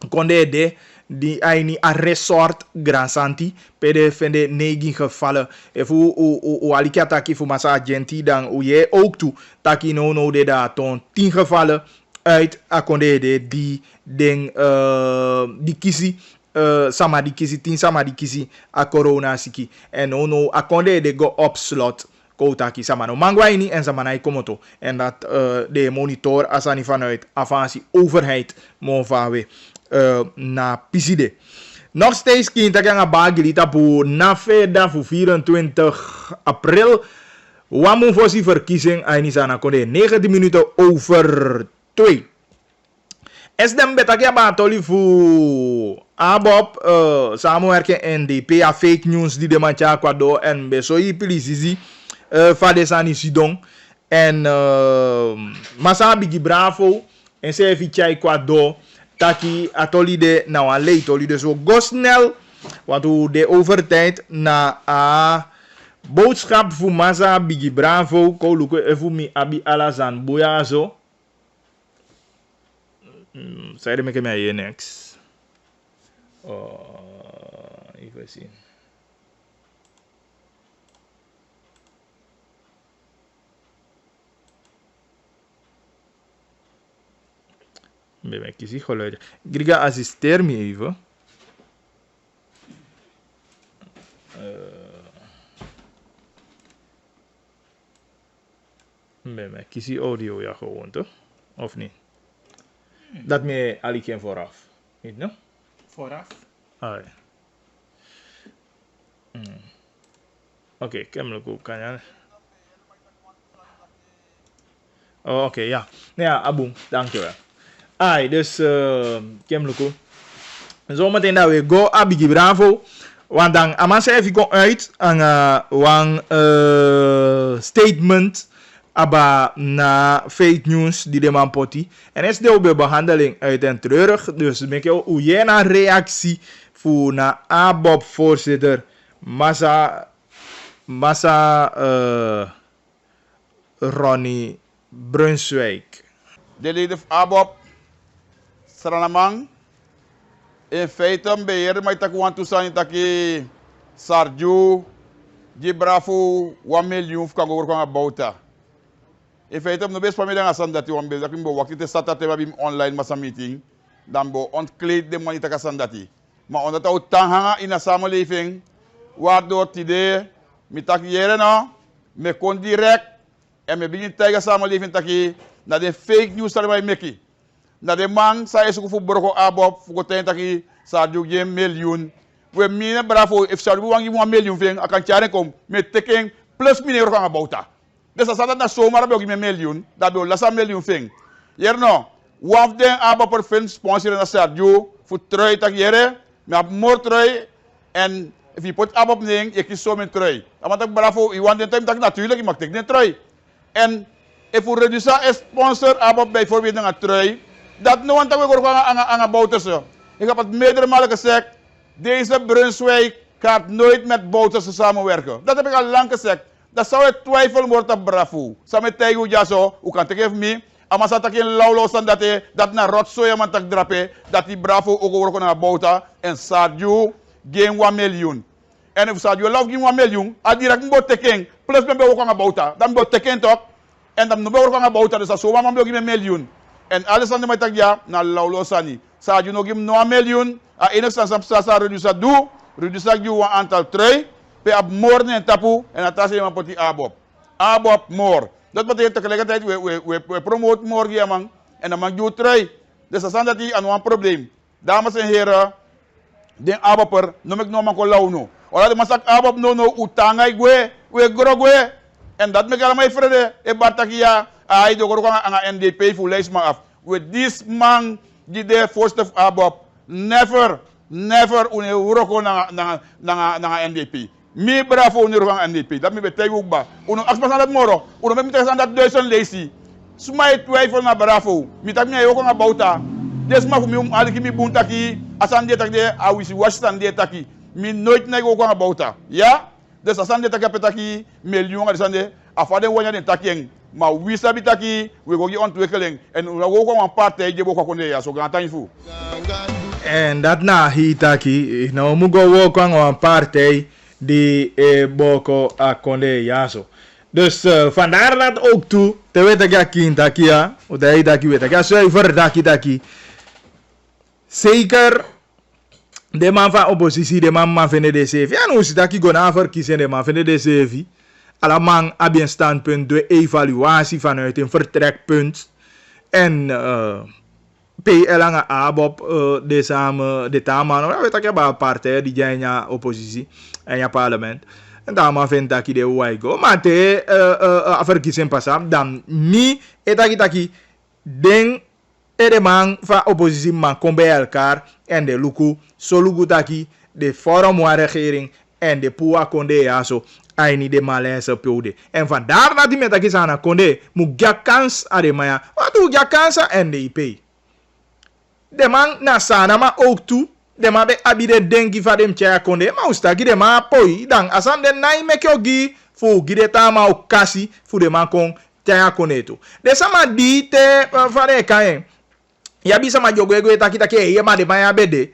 konde de die aini a resort Grand Santi pede fende 9 gevallen efu u alika taki fu masa agenti dan u je ook toe taki no de da ton 10 gevallen uit akonde de die ding die kisi sama die kisi 10 sama die kisi a corona siki en no akonde de go op slot koutaki sama no mangwaini en sama na komoto en dat de monitor asani vanuit avansi overheid monvawe na piside. Nog steeds kind ik aan bagili tapu na veda voor 24 april. Wamu fosi verkiezing aini sana konde 19 minuten over 2. Es dem betakia batoli fu abob samenwerken NDP a fake news die de mancha kwado en besoi pilisizi fade sani sidong en masa bigi bravo en se fi chai kwado taki atolide na wan leitolide so go snel want de overtijd na a Boodschap voor Massa Bigi Bravo. Koluko even mi abi alazan boya zo. Zij de meke mij hier next. Even zien. Ben kies ik geluid. Griga assisteer me even. Ben kies die audio ja gewoon toch? Of niet? Dat me ali ken vooraf. Niet no? Vooraf. Ah. Oké, ik heb hem ook kan ja. Oh, oké, ja. Nou ja, Aboom, dankjewel. Ai, dus Kemluko. Zometeen dat we go Abigi Bravo. Want dan amasa even kom uit aan een statement aba na fake news die de man potti. En is de op behandeling uit en treurig. Dus met jou hoe jij een reactie voor na ABOP voorzitter Massa Ronnie Brunswijk. De leden van ABOP, Sranamang, in feite beheer maar tak want to san taki Sarju, die bravo 1 miljoen kan go kwam bouta. In feite no best family dan san dati wan be dat mbo wakti te satate ba bim online massa meeting dan bo ontkleed de money tak san dati. Maar omdat au tang hanga in 'n samenleving waardoor tide mi tak yere no me kon direct en me begin tegen samenleving taki na de fake news dat wij meki. Na de man sa is voor borgo ABOP voor ten taki sa ju 1 miljoen. We mine bravo if sa wangi 1 miljoen ving akan chare kom met teken plus mine ro kan bouta. Dus als dat na zomaar be 1 miljoen, dat be la 1 miljoen ving. Hier no, waf den ABOP per fin sponsor na sa ju voor trui tak yere, me more trui en if je put ABOP ning, je kies zo met trui. Maar tak bravo, you want den time tak natuurlijk, je mag tek den trui. En if we reduce een sponsor ABOP bijvoorbeeld een trui, dat no one we gaan aan bouters. Ik heb het meerdere malen gezegd, deze Brunswijk gaat nooit met bouters samenwerken. Dat heb ik al lang gezegd. Dat zou het twijfel worden op bravo. Samen tegen u zo, u kan tegen me, maar zat ik in laulo dat na rotzooi man tak drape, dat die bravo ook worden naar bouta en Sadio geen 1 miljoen. En if Sadio love geen 1 miljoen, a direct moet teken, plus ben ook aan bouta, dan moet teken toch. En dan moet ook aan bouta, dus dat zo man moet 1 miljoen. En alles aan de metak ja, na laulo sani. Sadio nog geen 1 miljoen, a enigszins op sa reduce do, reduce ju een aantal trui, pe ab morgen en tapu en atase je man poti ABOP. ABOP more. Dat betekent tegelijkertijd we promoten morgen ja man en dan mag je trui. Dus dat is dat die aan een probleem. Dames en heren, de ABOPer noem ik nog maar launo. Ora de masak ABOP no utanga we grogwe. En dat me allemaal vrede. E batakia ai do goro aan NDP voor lijst maar af. With this man die de first of ABOP never une uroko na NDP. Mi bravo une uroko NDP. Dat me betekent ook ba. Uno aspas dat moro. Uno me betekent dat 1000 lazy. Smai twijfel na bravo. Mi tak me yoko na bauta. Des ma mi aliki mi buntaki asande tak de awisi wastan de taki. Mi nooit na yoko na bauta. Ja? Dus asande tak petaki miljoen asande afade wonya den takien. Maar wie sabi taki we go die ontwikkeling en we go een partij die boko konde ja so gantan fu. En dat na hitaki no mugo wo kwang een partij die boko konde ja so. Dus vandaar dat ook toe te weten dat kindaki ja, of dat taki weten. Ja, zuiver taki. Zeker de man van oppositie, de man van de CV. Ja, nu is dat ik ga verkiezen de man van de CV. Allemaal heb je een standpunt, de evaluatie vanuit een vertrekpunt. En PL en ABOP, de taman, weet ik heb een partij die zijn ja oppositie en ja parlement. En daarom vind ik de waigo. Maar te verkiezen pas op, dan niet etaki ding. De man van oppositie man komt bij elkaar en de luku, so luku taki, de forum wa regering en de pua konde ja so. Aini de Malaise peude. En vandaar dat die met dat is aan een konde, moet ga kans aan de maya. Wat doe ga kans aan NDP? De man na sana maar ook toe, de ma be abide denki fa dem chaya konde ma usta gide ma poi dan asan den nai me kyo gi fu gide ta ma o kasi fu de ma kon chaya koneto de sama di te fare kaen ya bisa ma jogo ego taki taki ye ma de ma ya bede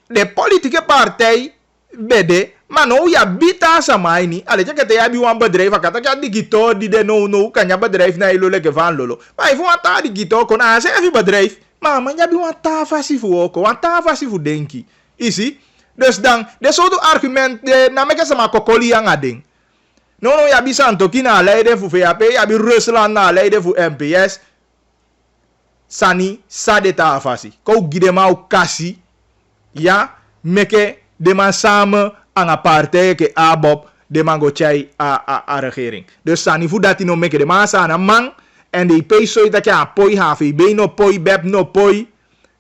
de politieke partij bede maar nou ja bita sama ini ale jeke te ya bi wan bedrijf akata ka digito di de no kan ya bedrijf na ilo leke van lolo maar ifu wan ta digito kon a se evi bedrijf maar man ya bi wan ta fasi fu oko wan ta fasi fu denki isi dus dan de soort argument de na meke sama kokoli yang ading no ya bisa antoki na leide fu VAP ya bi Rusland na leide fu MPS sani sa de ta fasi ko gidema o kasi ya meke de man samen aan een partij ke ABOP de man go chai a regering. Dus sani fu dati no meke de man sa na man en de pay so dat ja poi HVB no poi beb no poi.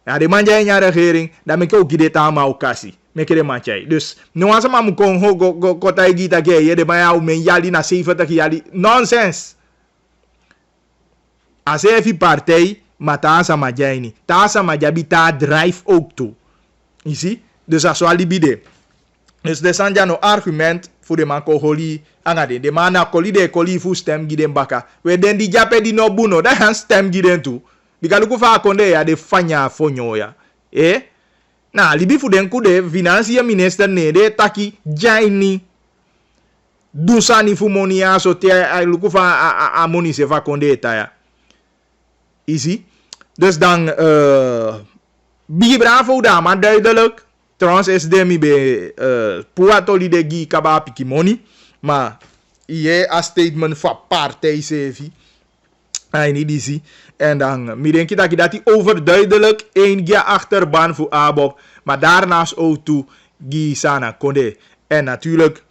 Ja de man jai nya regering dan meke ook gide ta ma okasi. Meke de man chai. Dus no asa ma mu kon ho go tai gita ke ye de man ya men yali na 70 yali nonsense. As efi partij matasa ma jai ni. Tasa ma jabi ta drive ook toe. You see? Dus als we alibide. Dus de sanja no argument voor de man ko holi angade. De man na koli de koli fu stem giden baka. We den di jape di no buno. Da han stem giden tu. Bika luku fa konde ya de fanya fonyo ya. Na libi fu den kude financier minister ne de taki jaini. Dusani fu moni ya so te luku fa a moni se fa konde eta ya. Easy. Dus dan Bigi Bravo da maar duidelijk. Trouwens is de mi be puatoli de gi kaba pikimoni. Maar je a statement van partij sevi. Hij niet die. En dan mi denk dat hij overduidelijk één keer achterban voor ABOP. Maar daarnaast ook toe gi sana konde. En natuurlijk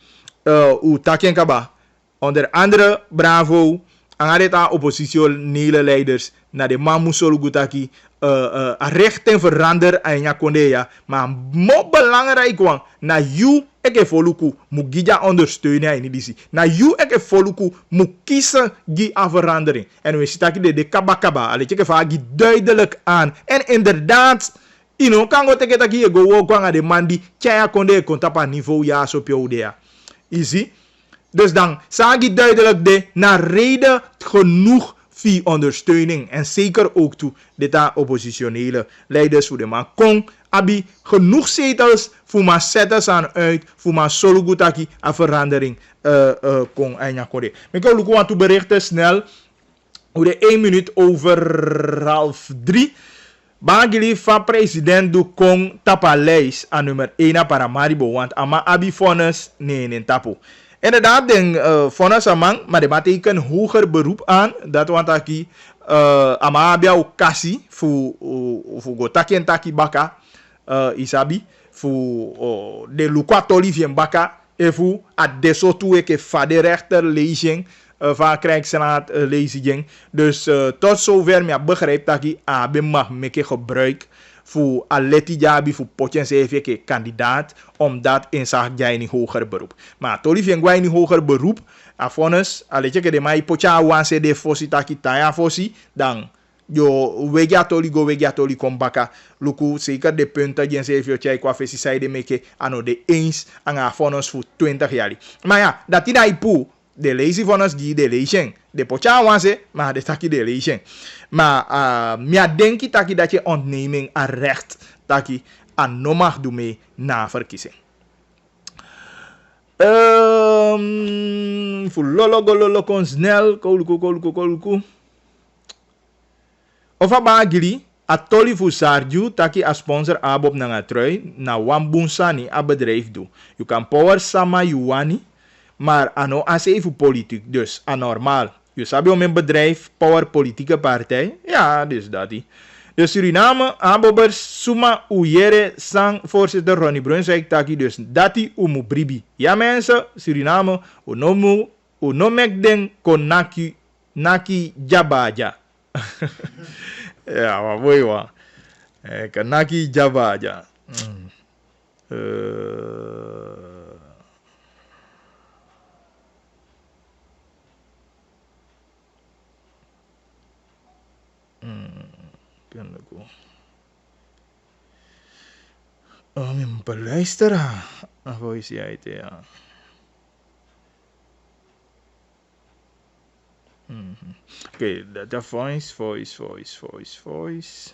u taken kaba. Onder andere Bravo. Angareta oppositionele leiders naar de Mamusol Gutaki rechten verander en ja konde ja. Maar mo belangrijk wan na you eke voluku mu gija ondersteunen in die. Na you eke voluku mu kiezen gi a verandering. En we zitten de kaba. Alle cheke va gi duidelijk aan. En inderdaad kan go teke taki go wo kwanga de mandi kya konde kontapa niveau ja so piodea. Easy. Dus dan sagi duidelijk de naar reden genoeg via ondersteuning. En zeker ook toe dit aan oppositionele leiders voor de man kon abi genoeg zetels voor maar zetten aan uit voor maar solugutaki aan verandering kon eindelijk kode. Ik wil ook want berichten snel hoe de 1 minuut over 2:30. Bagili van president du kon tapa lijst aan nummer 1 para Maribo want ama abi vonnis nee tapo. Inderdaad, den vonnis amang, maar de maken hoger beroep aan. Dat want aki ama abia ukasi fu go taki en taki baka isabi fu de lukwatoli vien baka e fu a desotu eke fa de rechter lezing van krijgsraad lezing. Dus tot zover me begrijpt taki abe mag meke gebruik voor aleti jabi voor potentieel ke kandidaat omdat in zag jij niet hoger beroep. Maar toli vien gwai niet hoger beroep afonus aletje ke de mai pocha wanse de fosi taki taya fosi dan yo wega toli kombaka luku zeker de punten die se vio chai kwa fesi sai de meke ano de eens aan afonus voor 20 jaar. Maar ja, dat die dai pu de lazy vonnis die de lezen. De pocha wanse, maar de taki de lezen. Maar mia denki taki dat je ontneming aan recht taki aan no mag doen mee na verkiezing. Voor lolo kon snel koluku. Of abagili atoli fu sarju taki a sponsor ABOP na nga trui na wambunsani a bedrijf do. You can power sama yuani. Maar ano as even politiek, dus anormaal. Je sabi om een bedrijf, power politieke partij. Ja, dus dat die. De Suriname, Abobers, Suma, Uyere, Sang, voorzitter Ronnie Brunswijk, taki dus dati umu bribi. Ja mensen, Suriname, unomek den konaki, naki jabaja. Ja, maar mooi wa. Kanaki jabaja. Mijn beluisteren. Voice uit, ja. Oké, dat voice. Voice.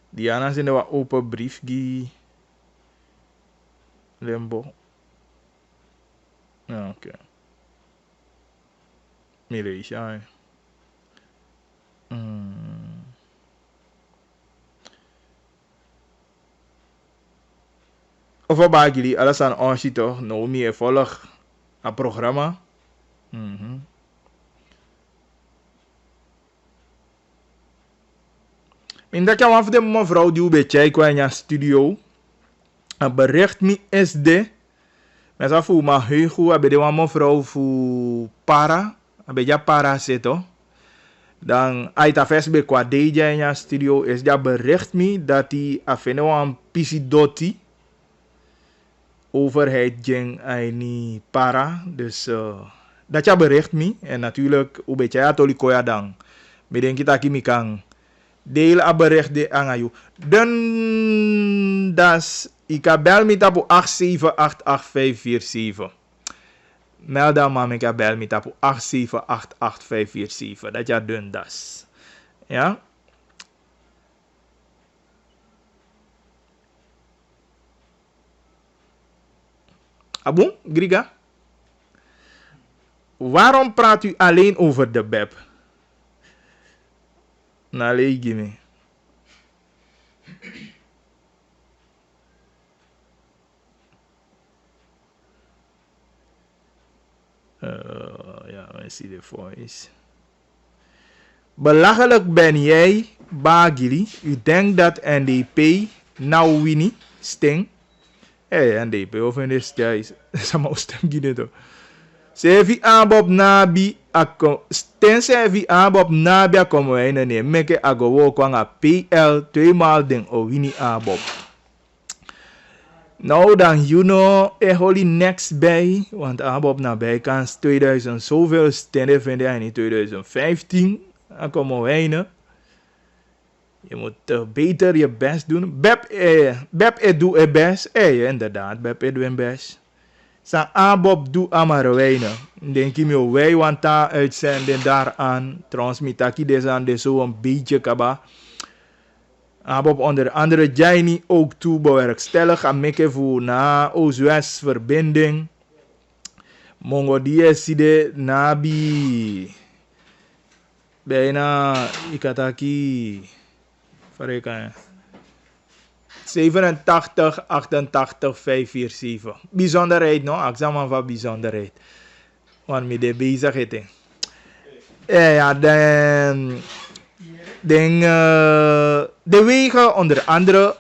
Diana zijn er wat open brief die Lembo. Ja, oké. Mireisha. Of wat maken jullie? Alles aan ons toch? Nou, meer volg een programma. In dat kan af de mevrouw die bij Chai in studio. Een bericht me is de. Met dat voor mijn heugen hebben de mevrouw voor para. Een beetje para zitten. Dan uit de Facebook qua DJ in studio is dat bericht me dat hij afeno een pisidoti. Overheid ging niet para. Dus dat je bericht me. En natuurlijk, hoe beetje ja tolikoya dan. Maar denk dat ik kan deel a bericht de aan jou. Dan das ik bel me tapu 8788547. Meld dan maar ik bel me tapu 8788547. Dat je doen das. Ja? Abon, Griga? Waarom praat u alleen over de BEP? Nou, gimme. Ja, I see the voice. Belachelijk ben jij, Bagili. U denkt dat NDP nou winnie sting. NDP of in this guys. Sama stem gine to. Sevi abob nabi ako sevi abob nabi akomo ene ne meke agowo kwanga PL 2 maal den owini abob. Nou dan you know holy next bij, want abob na bijkans 2000 zoveel stenden vinden hij in 2015 akomo ene. Je moet beter je best doen. Bep doe je best. Inderdaad, Bep doe je best. Sa abob doe amarowijnen. Denk je me wij want daar uitzenden daaraan. Trouwens, mitaki desan de zo een beetje kaba. Abob onder andere Jaini ook toe bewerkstellig aan meke voor na Oost-West verbinding. Mongo die nabi. Bijna ikataki. Verreken. 87, 88, 547. Bijzonderheid, no? Examen van bijzonderheid. Want met de bezigheid. Ja, de wegen, onder andere,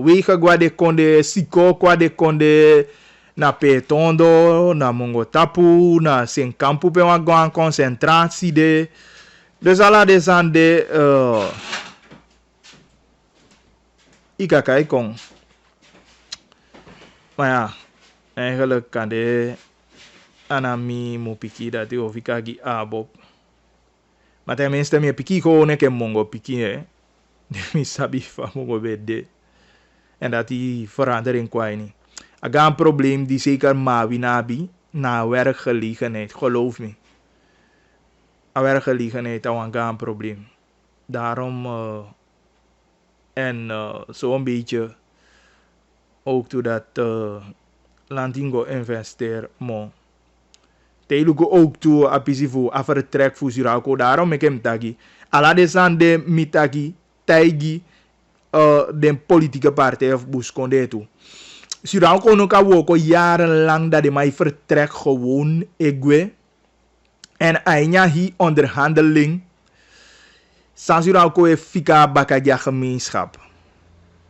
wegen waar de konde Siko, waar de konde na Petondo, na Mongotapu, na Senkampu, pe wan concentratie de. Dus alla de zijn de. Ik kijk kon. Maar ja, eigenlijk kan de anami mo piki dat die of ik agi abob. Maar tenminste me piki gewoon een keer mongo piki hè. Mi sabi van mongo bede. En dat die verandering kwai niet. Aga een probleem die zeker mawi nabi na werkgelegenheid, geloof me. A werkgelegenheid is een probleem. Daarom zo'n beetje ook toe dat landingo investeer mo. Telugu ook toe apisi voor afvertrek voor Surako. Daarom ik hem tagi. Alla desan de mitagi taigi de politieke partij of buskonde toe. Surako no ka woko jarenlang dat de mij vertrek gewoon egwe. En aina hi onderhandeling. Sansurako e fika bakaja gemeenschap.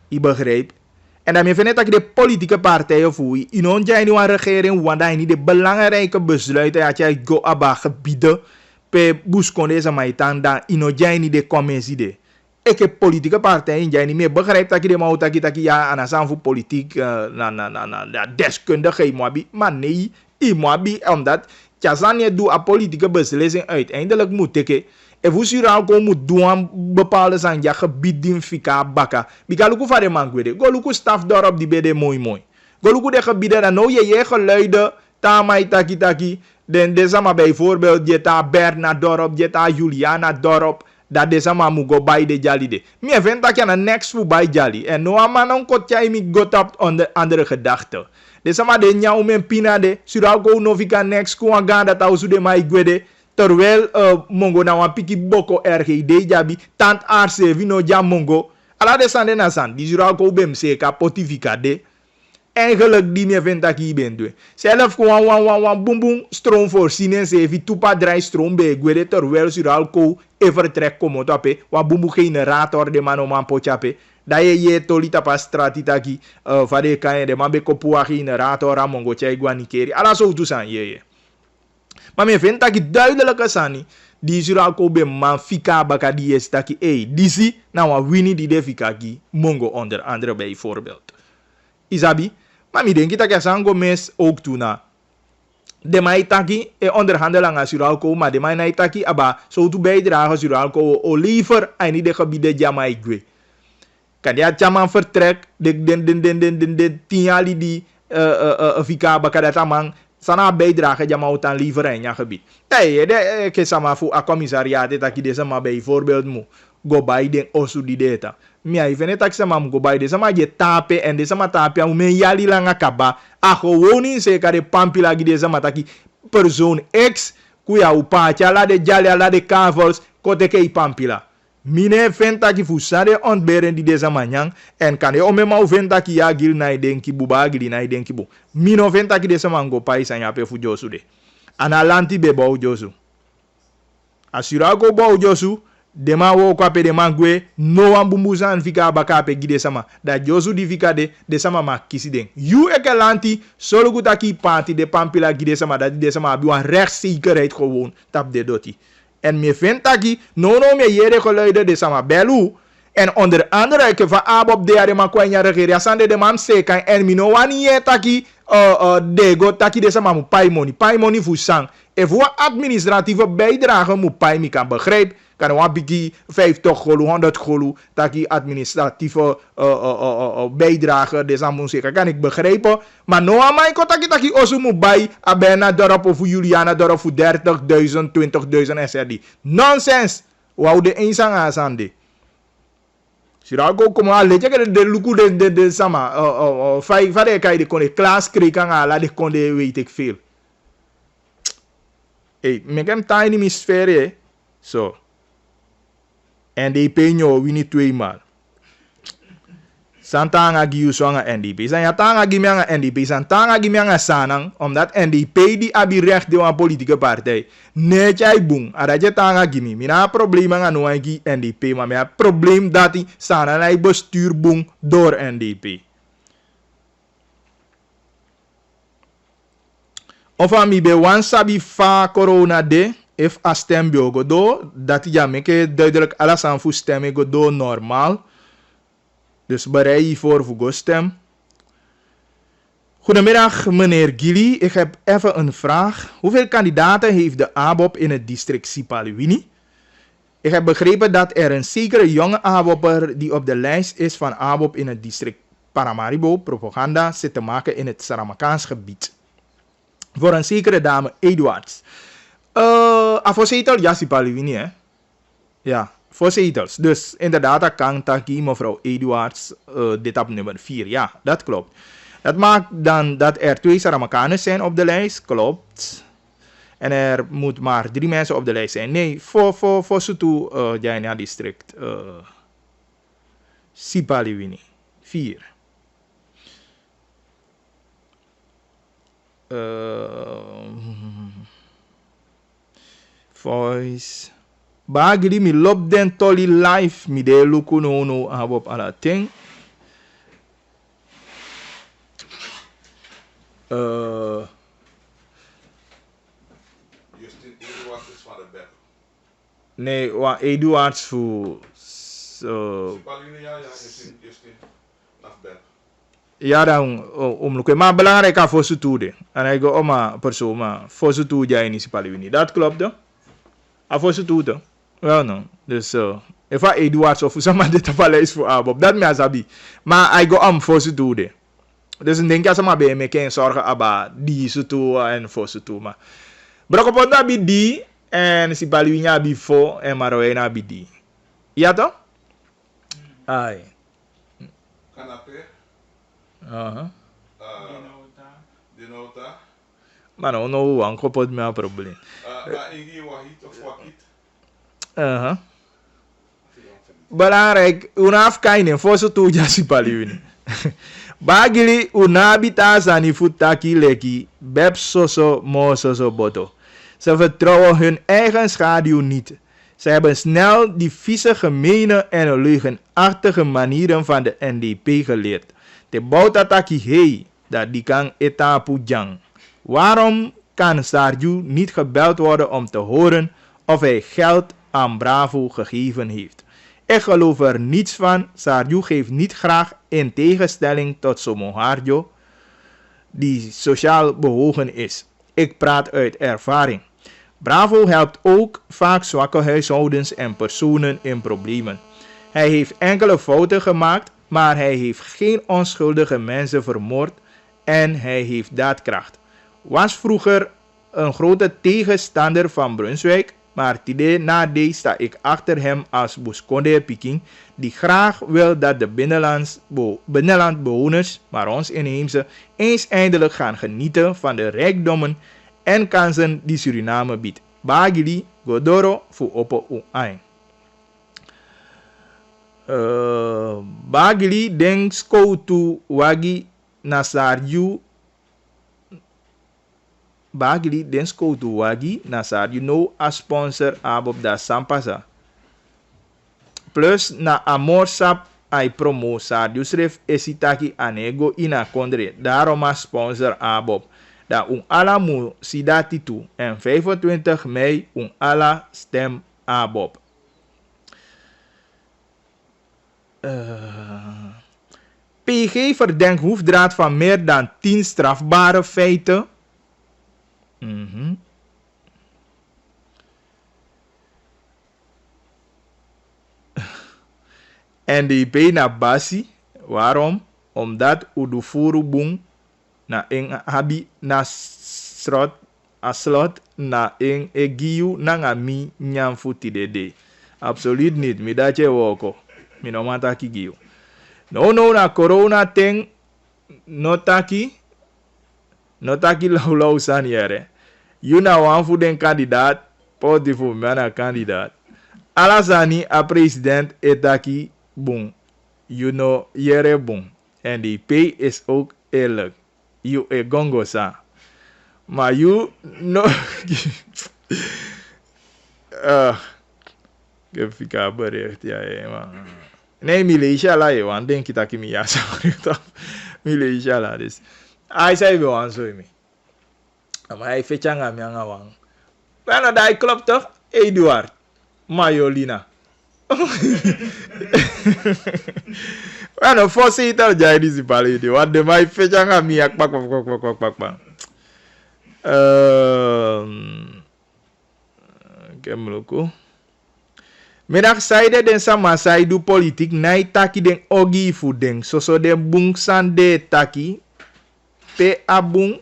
Je begrijpt? En daarmee vind ik dat de politieke partijen voelen. In ons jij nu een regering, want hij niet de belangrijke besluiten dat jij go aba gebieden. Pe buskonde ze maitan dan in ons jij niet de commissie de. Ik heb politieke partijen jij niet meer begrijpt dat je de mouw taki ja anasan voor politiek na deskundige maar nee imabi omdat Chazanie doet een politieke beslissing uiteindelijk moet ik even Suralco moet doen bepaalde zijn ja gebied din fika baka bika luku vare man gwede go luku staf dorp die bede mooi go luku de gebieden dan nou je geluiden tamai taki den desama bijvoorbeeld je ta Berna dorp je ta Juliana dorp dat desama mu go bij de jali de mi even tak je na next fu bij jali en no amanon kot jij mi got up onder andere gedachten desama de nyau men pina de Suralco no fika next ku aganda ta usu de mai gwede terwijl mongo na wan piki boko RGD jabi tant RC vino ja mongo ala de sande na san di Suralco bem se ka potifika de eigenlijk die meer vindt dat ik ben doen. Zelf gewoon boom boom stroomvoorziening se vi tupa draai stroom bij gwede terwijl Suralco even trek komen tape wa boom boom generator de mano man pochape da je tolita pa strati taki vade kan de man be kopua generator a mongo chai guanikeri ala so tu san ye. Maar men vindt dat ik duidelijke sani die Suralco be man fika baka die is taki disi na wa wini die de fika gi mongo onder andere bijvoorbeeld. Isabi, maar mi denki dat sango mes ook tuna. De mai taki onderhandelen aan Suralco, maar de mai na taki aba zo toe bijdragen Suralco o liever en niet de gebieden jamai gwe. Kan dia chaman vertrek de tiali di fika bakadata man sana bijdragen jamau tan liever en ja gebied. Hey, de kesama fu a commissariat taki deze maar bijvoorbeeld mo go bij den osu di data. Mia even tak sama go by de sama je tape en de sama tape u men yali la ngakaba a gewoni se kare pampila gi de sama taki persoon X kuya u pacha la de jali la de kavels kote ke pampila mine venta ki fusare ontberen di de sama nyang en kan e o me mau venta ki ya gil na denki buba gili na denki bu mino venta ki de sama go paisa nya pe fu josu de analanti be bo josu asira go bo josu dema wo kwa pe de mangwe no wan bumbuzan fika baka pe gide sama da josu di fika de sama ma kisi den you ekelanti solo gutaki party de pampila gide sama da de sama abi wan rechtszekerheid gewoon tap de doti en me ventaki no me yere geluiden de sama belu en onder andere ik van abob de are ma kwanya regeria sande de man se kan en mino wani ye taki de go taki de sama mu pay money fu sang e voor administratieve bijdrage mu pay mi kan begrijp kan wan bigi 50 golu 100 golu taki administratieve bijdrage de samun zeker kan ik begrijpen maar no amai ko taki osu mu bay abena dorp of Juliana dorp voor 30.000 20.000 SRD nonsense wou de insang asande Suralco como a leche que de luku de sama fare kai de kon class krikan ala de kon de weet ik veel hey me kem tiny misfere so NDP nyo wini 2 mal. Santanga gi usonga NDP. Santanga gi mianga NDP. Santanga gi mianga sanang. Omdat NDP die abi recht de een politieke partij. Nee chai boom. Araje tanga gi mi. Mina probleem nga no gi NDP. Maar mijn probleem dat die sanang bestuur boom door NDP. Of mi be wan sabi fa corona de. If a stem go do, dat ja meke duidelijk alles aan voor stemmen go do normaal. Dus bereid je voor go stem. Goedemiddag meneer Gili, ik heb even een vraag. Hoeveel kandidaten heeft de ABOP in het district Sipaliwini? Ik heb begrepen dat er een zekere jonge ABOPer die op de lijst is van ABOP in het district Paramaribo propaganda zit te maken in het Saramakaans gebied. Voor een zekere dame Eduards. Voorzitter, ja, Sipaliwini, hè? Ja, voorzitters. Dus inderdaad, dat kan taki mevrouw Eduards, dit op nummer 4. Ja, dat klopt. Dat maakt dan dat er 2 Saramakaners zijn op de lijst, klopt. En er moet maar 3 mensen op de lijst zijn. Nee, voor Soto, Jaina district, Sipaliwini, 4. Voice. Bagri mi lob den toli live mi de luku no abop ala ting. Justin Eduards is van de Bel. Nee, wa Eduards voor Palini, ja, is in afbed. ja dan omloop. Maar belangrijk aan voor ze toe de. En hij gaat om een persoon, maar voor ze toe jij niet Palini. Dat klopt toch? En voor ze toe toch? Wel no. Dus even Eduards of zo maar dit op alles voor Abob. Dat me asabi. Maar hij gaat om voor ze toe de. Dus ik denk dat ze maar bij me geen zorgen about die ze toe en voor ze toe. Maar brok op dat bij die en si Palini bij voor en Maroena bij die. Ja toch? Ai. Canapé. Aha. Dinota. Maar no, ang kopot me een probleem. Ingi wahit of wakit. Aha. Belangrijk, unaf kainin voor ze toe jasi Palini. Bagili unabita zani futaki leki, beb soso mo soso boto. Ze vertrouwen hun eigen schaduw niet. Ze hebben snel die vieze, gemene en leugenachtige manieren van de NDP geleerd. Te boutataki hei, dat die kan etapu jang. Waarom kan Sarju niet gebeld worden om te horen of hij geld aan Bravo gegeven heeft? Ik geloof er niets van. Sarju geeft niet graag in tegenstelling tot Somoharjo, die sociaal bewogen is. Ik praat uit ervaring. Bravo helpt ook vaak zwakke huishoudens en personen in problemen. Hij heeft enkele fouten gemaakt, maar hij heeft geen onschuldige mensen vermoord en hij heeft daadkracht. Was vroeger een grote tegenstander van Brunswijk, maar today na day sta ik achter hem als Busconde Peking, die graag wil dat de binnenlandbewoners, maar ons inheemse, eens eindelijk gaan genieten van de rijkdommen en kansen die Suriname biedt. Bagili, Godoro, fu opo uain. Bagili den skoutu wagi nasarju. Bagili den skoutu wagi nasarju no a sponsor abob da sampasa. Plus na amor sap ai promo sarju schreef esitaki anego ina kondre. Daarom a sponsor abob. Da ala mu sidati tu en 25 mei ala stem abob. PG verdenkt hoefdraad van meer dan 10 strafbare feiten. NDP na basi. Waarom? Omdat Udufuru Bung na ing habi na slot na ing egiu na ngami nyamfuti dede. Absoluut niet. Mi dache woko. Mi no mataki giu. No na corona ting notaki laulau san yere. You na wanfu den kandidaat. Positifu mana kandidaat. Alasani a president etaki bung. You know yere bung. NDP is ook eerlijk. You e gongo sa. Maar you no. Ik heb fika bericht. Ja, man. Nee, Malaysia la je, want denk je dat ik me ja zou bericht. Malaysia la, dus. Hij zei wel aan zo me. Maar hij weet je aan me aan wang. Bijna dat klopt toch? Eduard. Majolina. Bueno, voorzitter, jij die is palidi. Wat de mij weet je aan me ak pak. Kemluku. Middag saide den sama saidu politik nai taki den ogi fu den soso den bung sande taki pe abung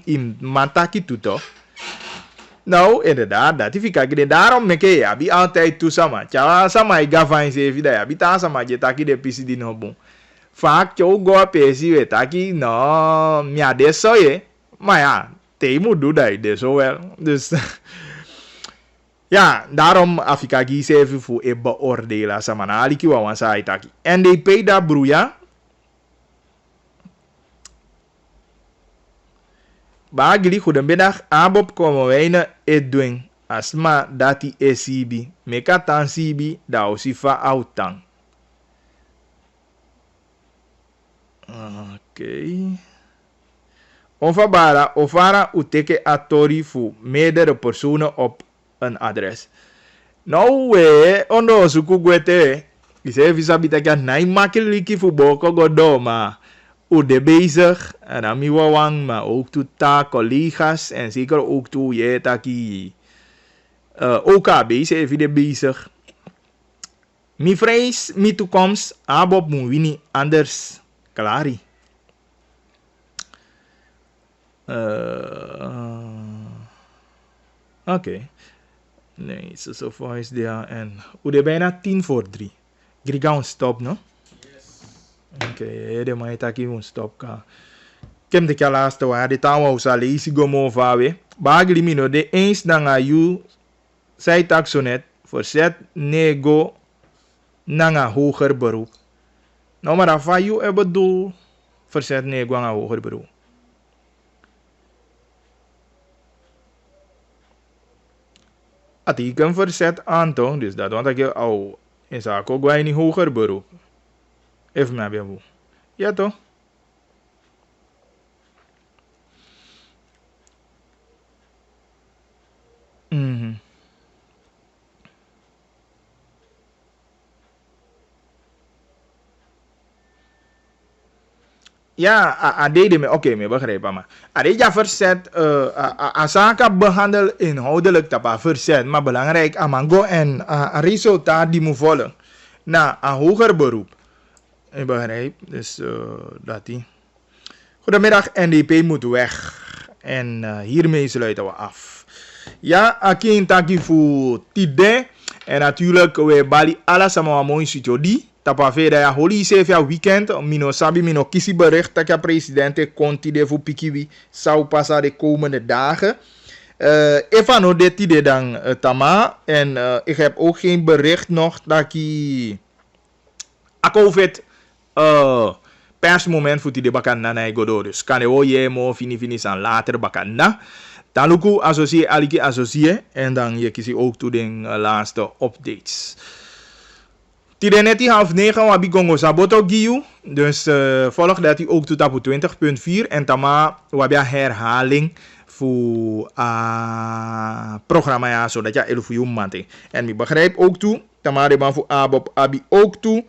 im mataki tuto. Nou, inderdaad, dat is kijk, daarom meke ja, bi altijd toe sama. Chawa sama iga fine se vida ya, bi ta sama je taki de pisi di no bung. Vaak cho go pesi we taki no mia de so ye. Maar ja, te moet doen dat de zo wel. Dus ja, daarom Afrika kies even voor e beoordelen sama na aliki wa wansa itaki. NDP da bruya. Bagili goedemiddag, Abob komen wijnen edwin. Asma dati esibi. Meka tansibi da osifa autang. Oké. Onvabara ofara uteke atori voor meerdere personen op een adres. Nou we ondo suku gwete. Ise visabita ka nai makkelijk voetbal godoma. De bezig en dan mi wang maar ook toe ta collega's en zeker ook toe je taki OKB even de bezig. Mi vrees mi toekomst abob moet wini anders klari. Oké. Nee, zo voice there en hoe de bijna 2:50. Griga stop no? Oké, de mij taki un stop ka. Kem de laatste waar de taal was al easy gomo vawe. Bagli mino de eens dan a you zij taxonet verzet nego nanga hoger beroep. Nou maar af je bedoel verzet nego aan hoger beroep. Ati kan verzet aantoon, dus dat want ik al in zaak ook niet hoger beroep. Even maar weer hoe. Ja toch? Ja, adede me, oké, me begrijp maar. Adeja verzet, zaken behandel inhoudelijk tapa verzet, maar belangrijk, amango en resultaat die moet volgen. Na een hoger beroep. Ik begrijp, dus dat die. Goedemiddag, NDP moet weg. En hiermee sluiten we af. Ja, akin taki voor tide. En natuurlijk, we bali alles sama mooi sitio tapa veda ya holi sevia weekend. Mino sabi mino kisi bericht dat ja presidente Conti de voor pikiwi zou passen de komende dagen. Even no dit idee dan tama. En ik heb ook geen bericht nog dat ik COVID persmoment voor die bakan na na godo. Dus kan je je mo fini san later bakan na. Dan luku associé aliki associé en dan je kies ook toe de laatste updates. Tideneti 8:30 wabi gongo saboto giu. Dus volg dat hij ook tot op 20.4 en tama wabi herhaling voor programma ja zodat je 11 uur mante. En ik begrijp ook toe, tama de man voor abob abi ook toe.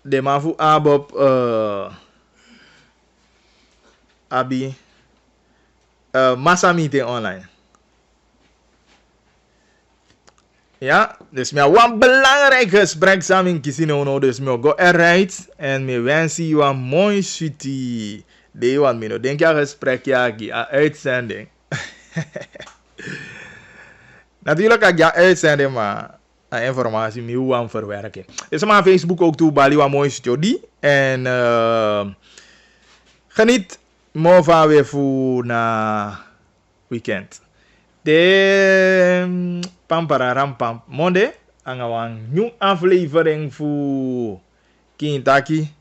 De man voor abob abi massa meeting online. Ja, dus mijn een belangrijk gesprek samen kiezen no, dus mijn go eruit en mijn wens je een mooi city. De want mijn denk je gesprek ja, uitzending. Natuurlijk ga ik ja uitzending, maar informatie meer hoe aan verwerken. Dus maar Facebook ook toe, Bali wat mooi city en geniet. Mova weer voor na weekend. De pampararam monde angawang new aflevering voor Kintaki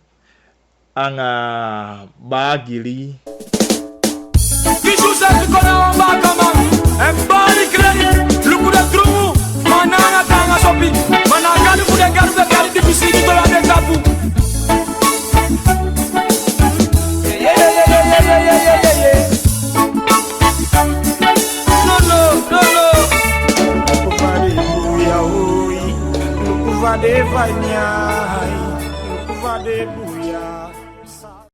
anga bagili. Kishu sabi kona wambaka man embali credit lukuda trumu mananga tanga sopi mananga lukuda garu garu dipisi dola de kapu. Vade vai nyai, vade bu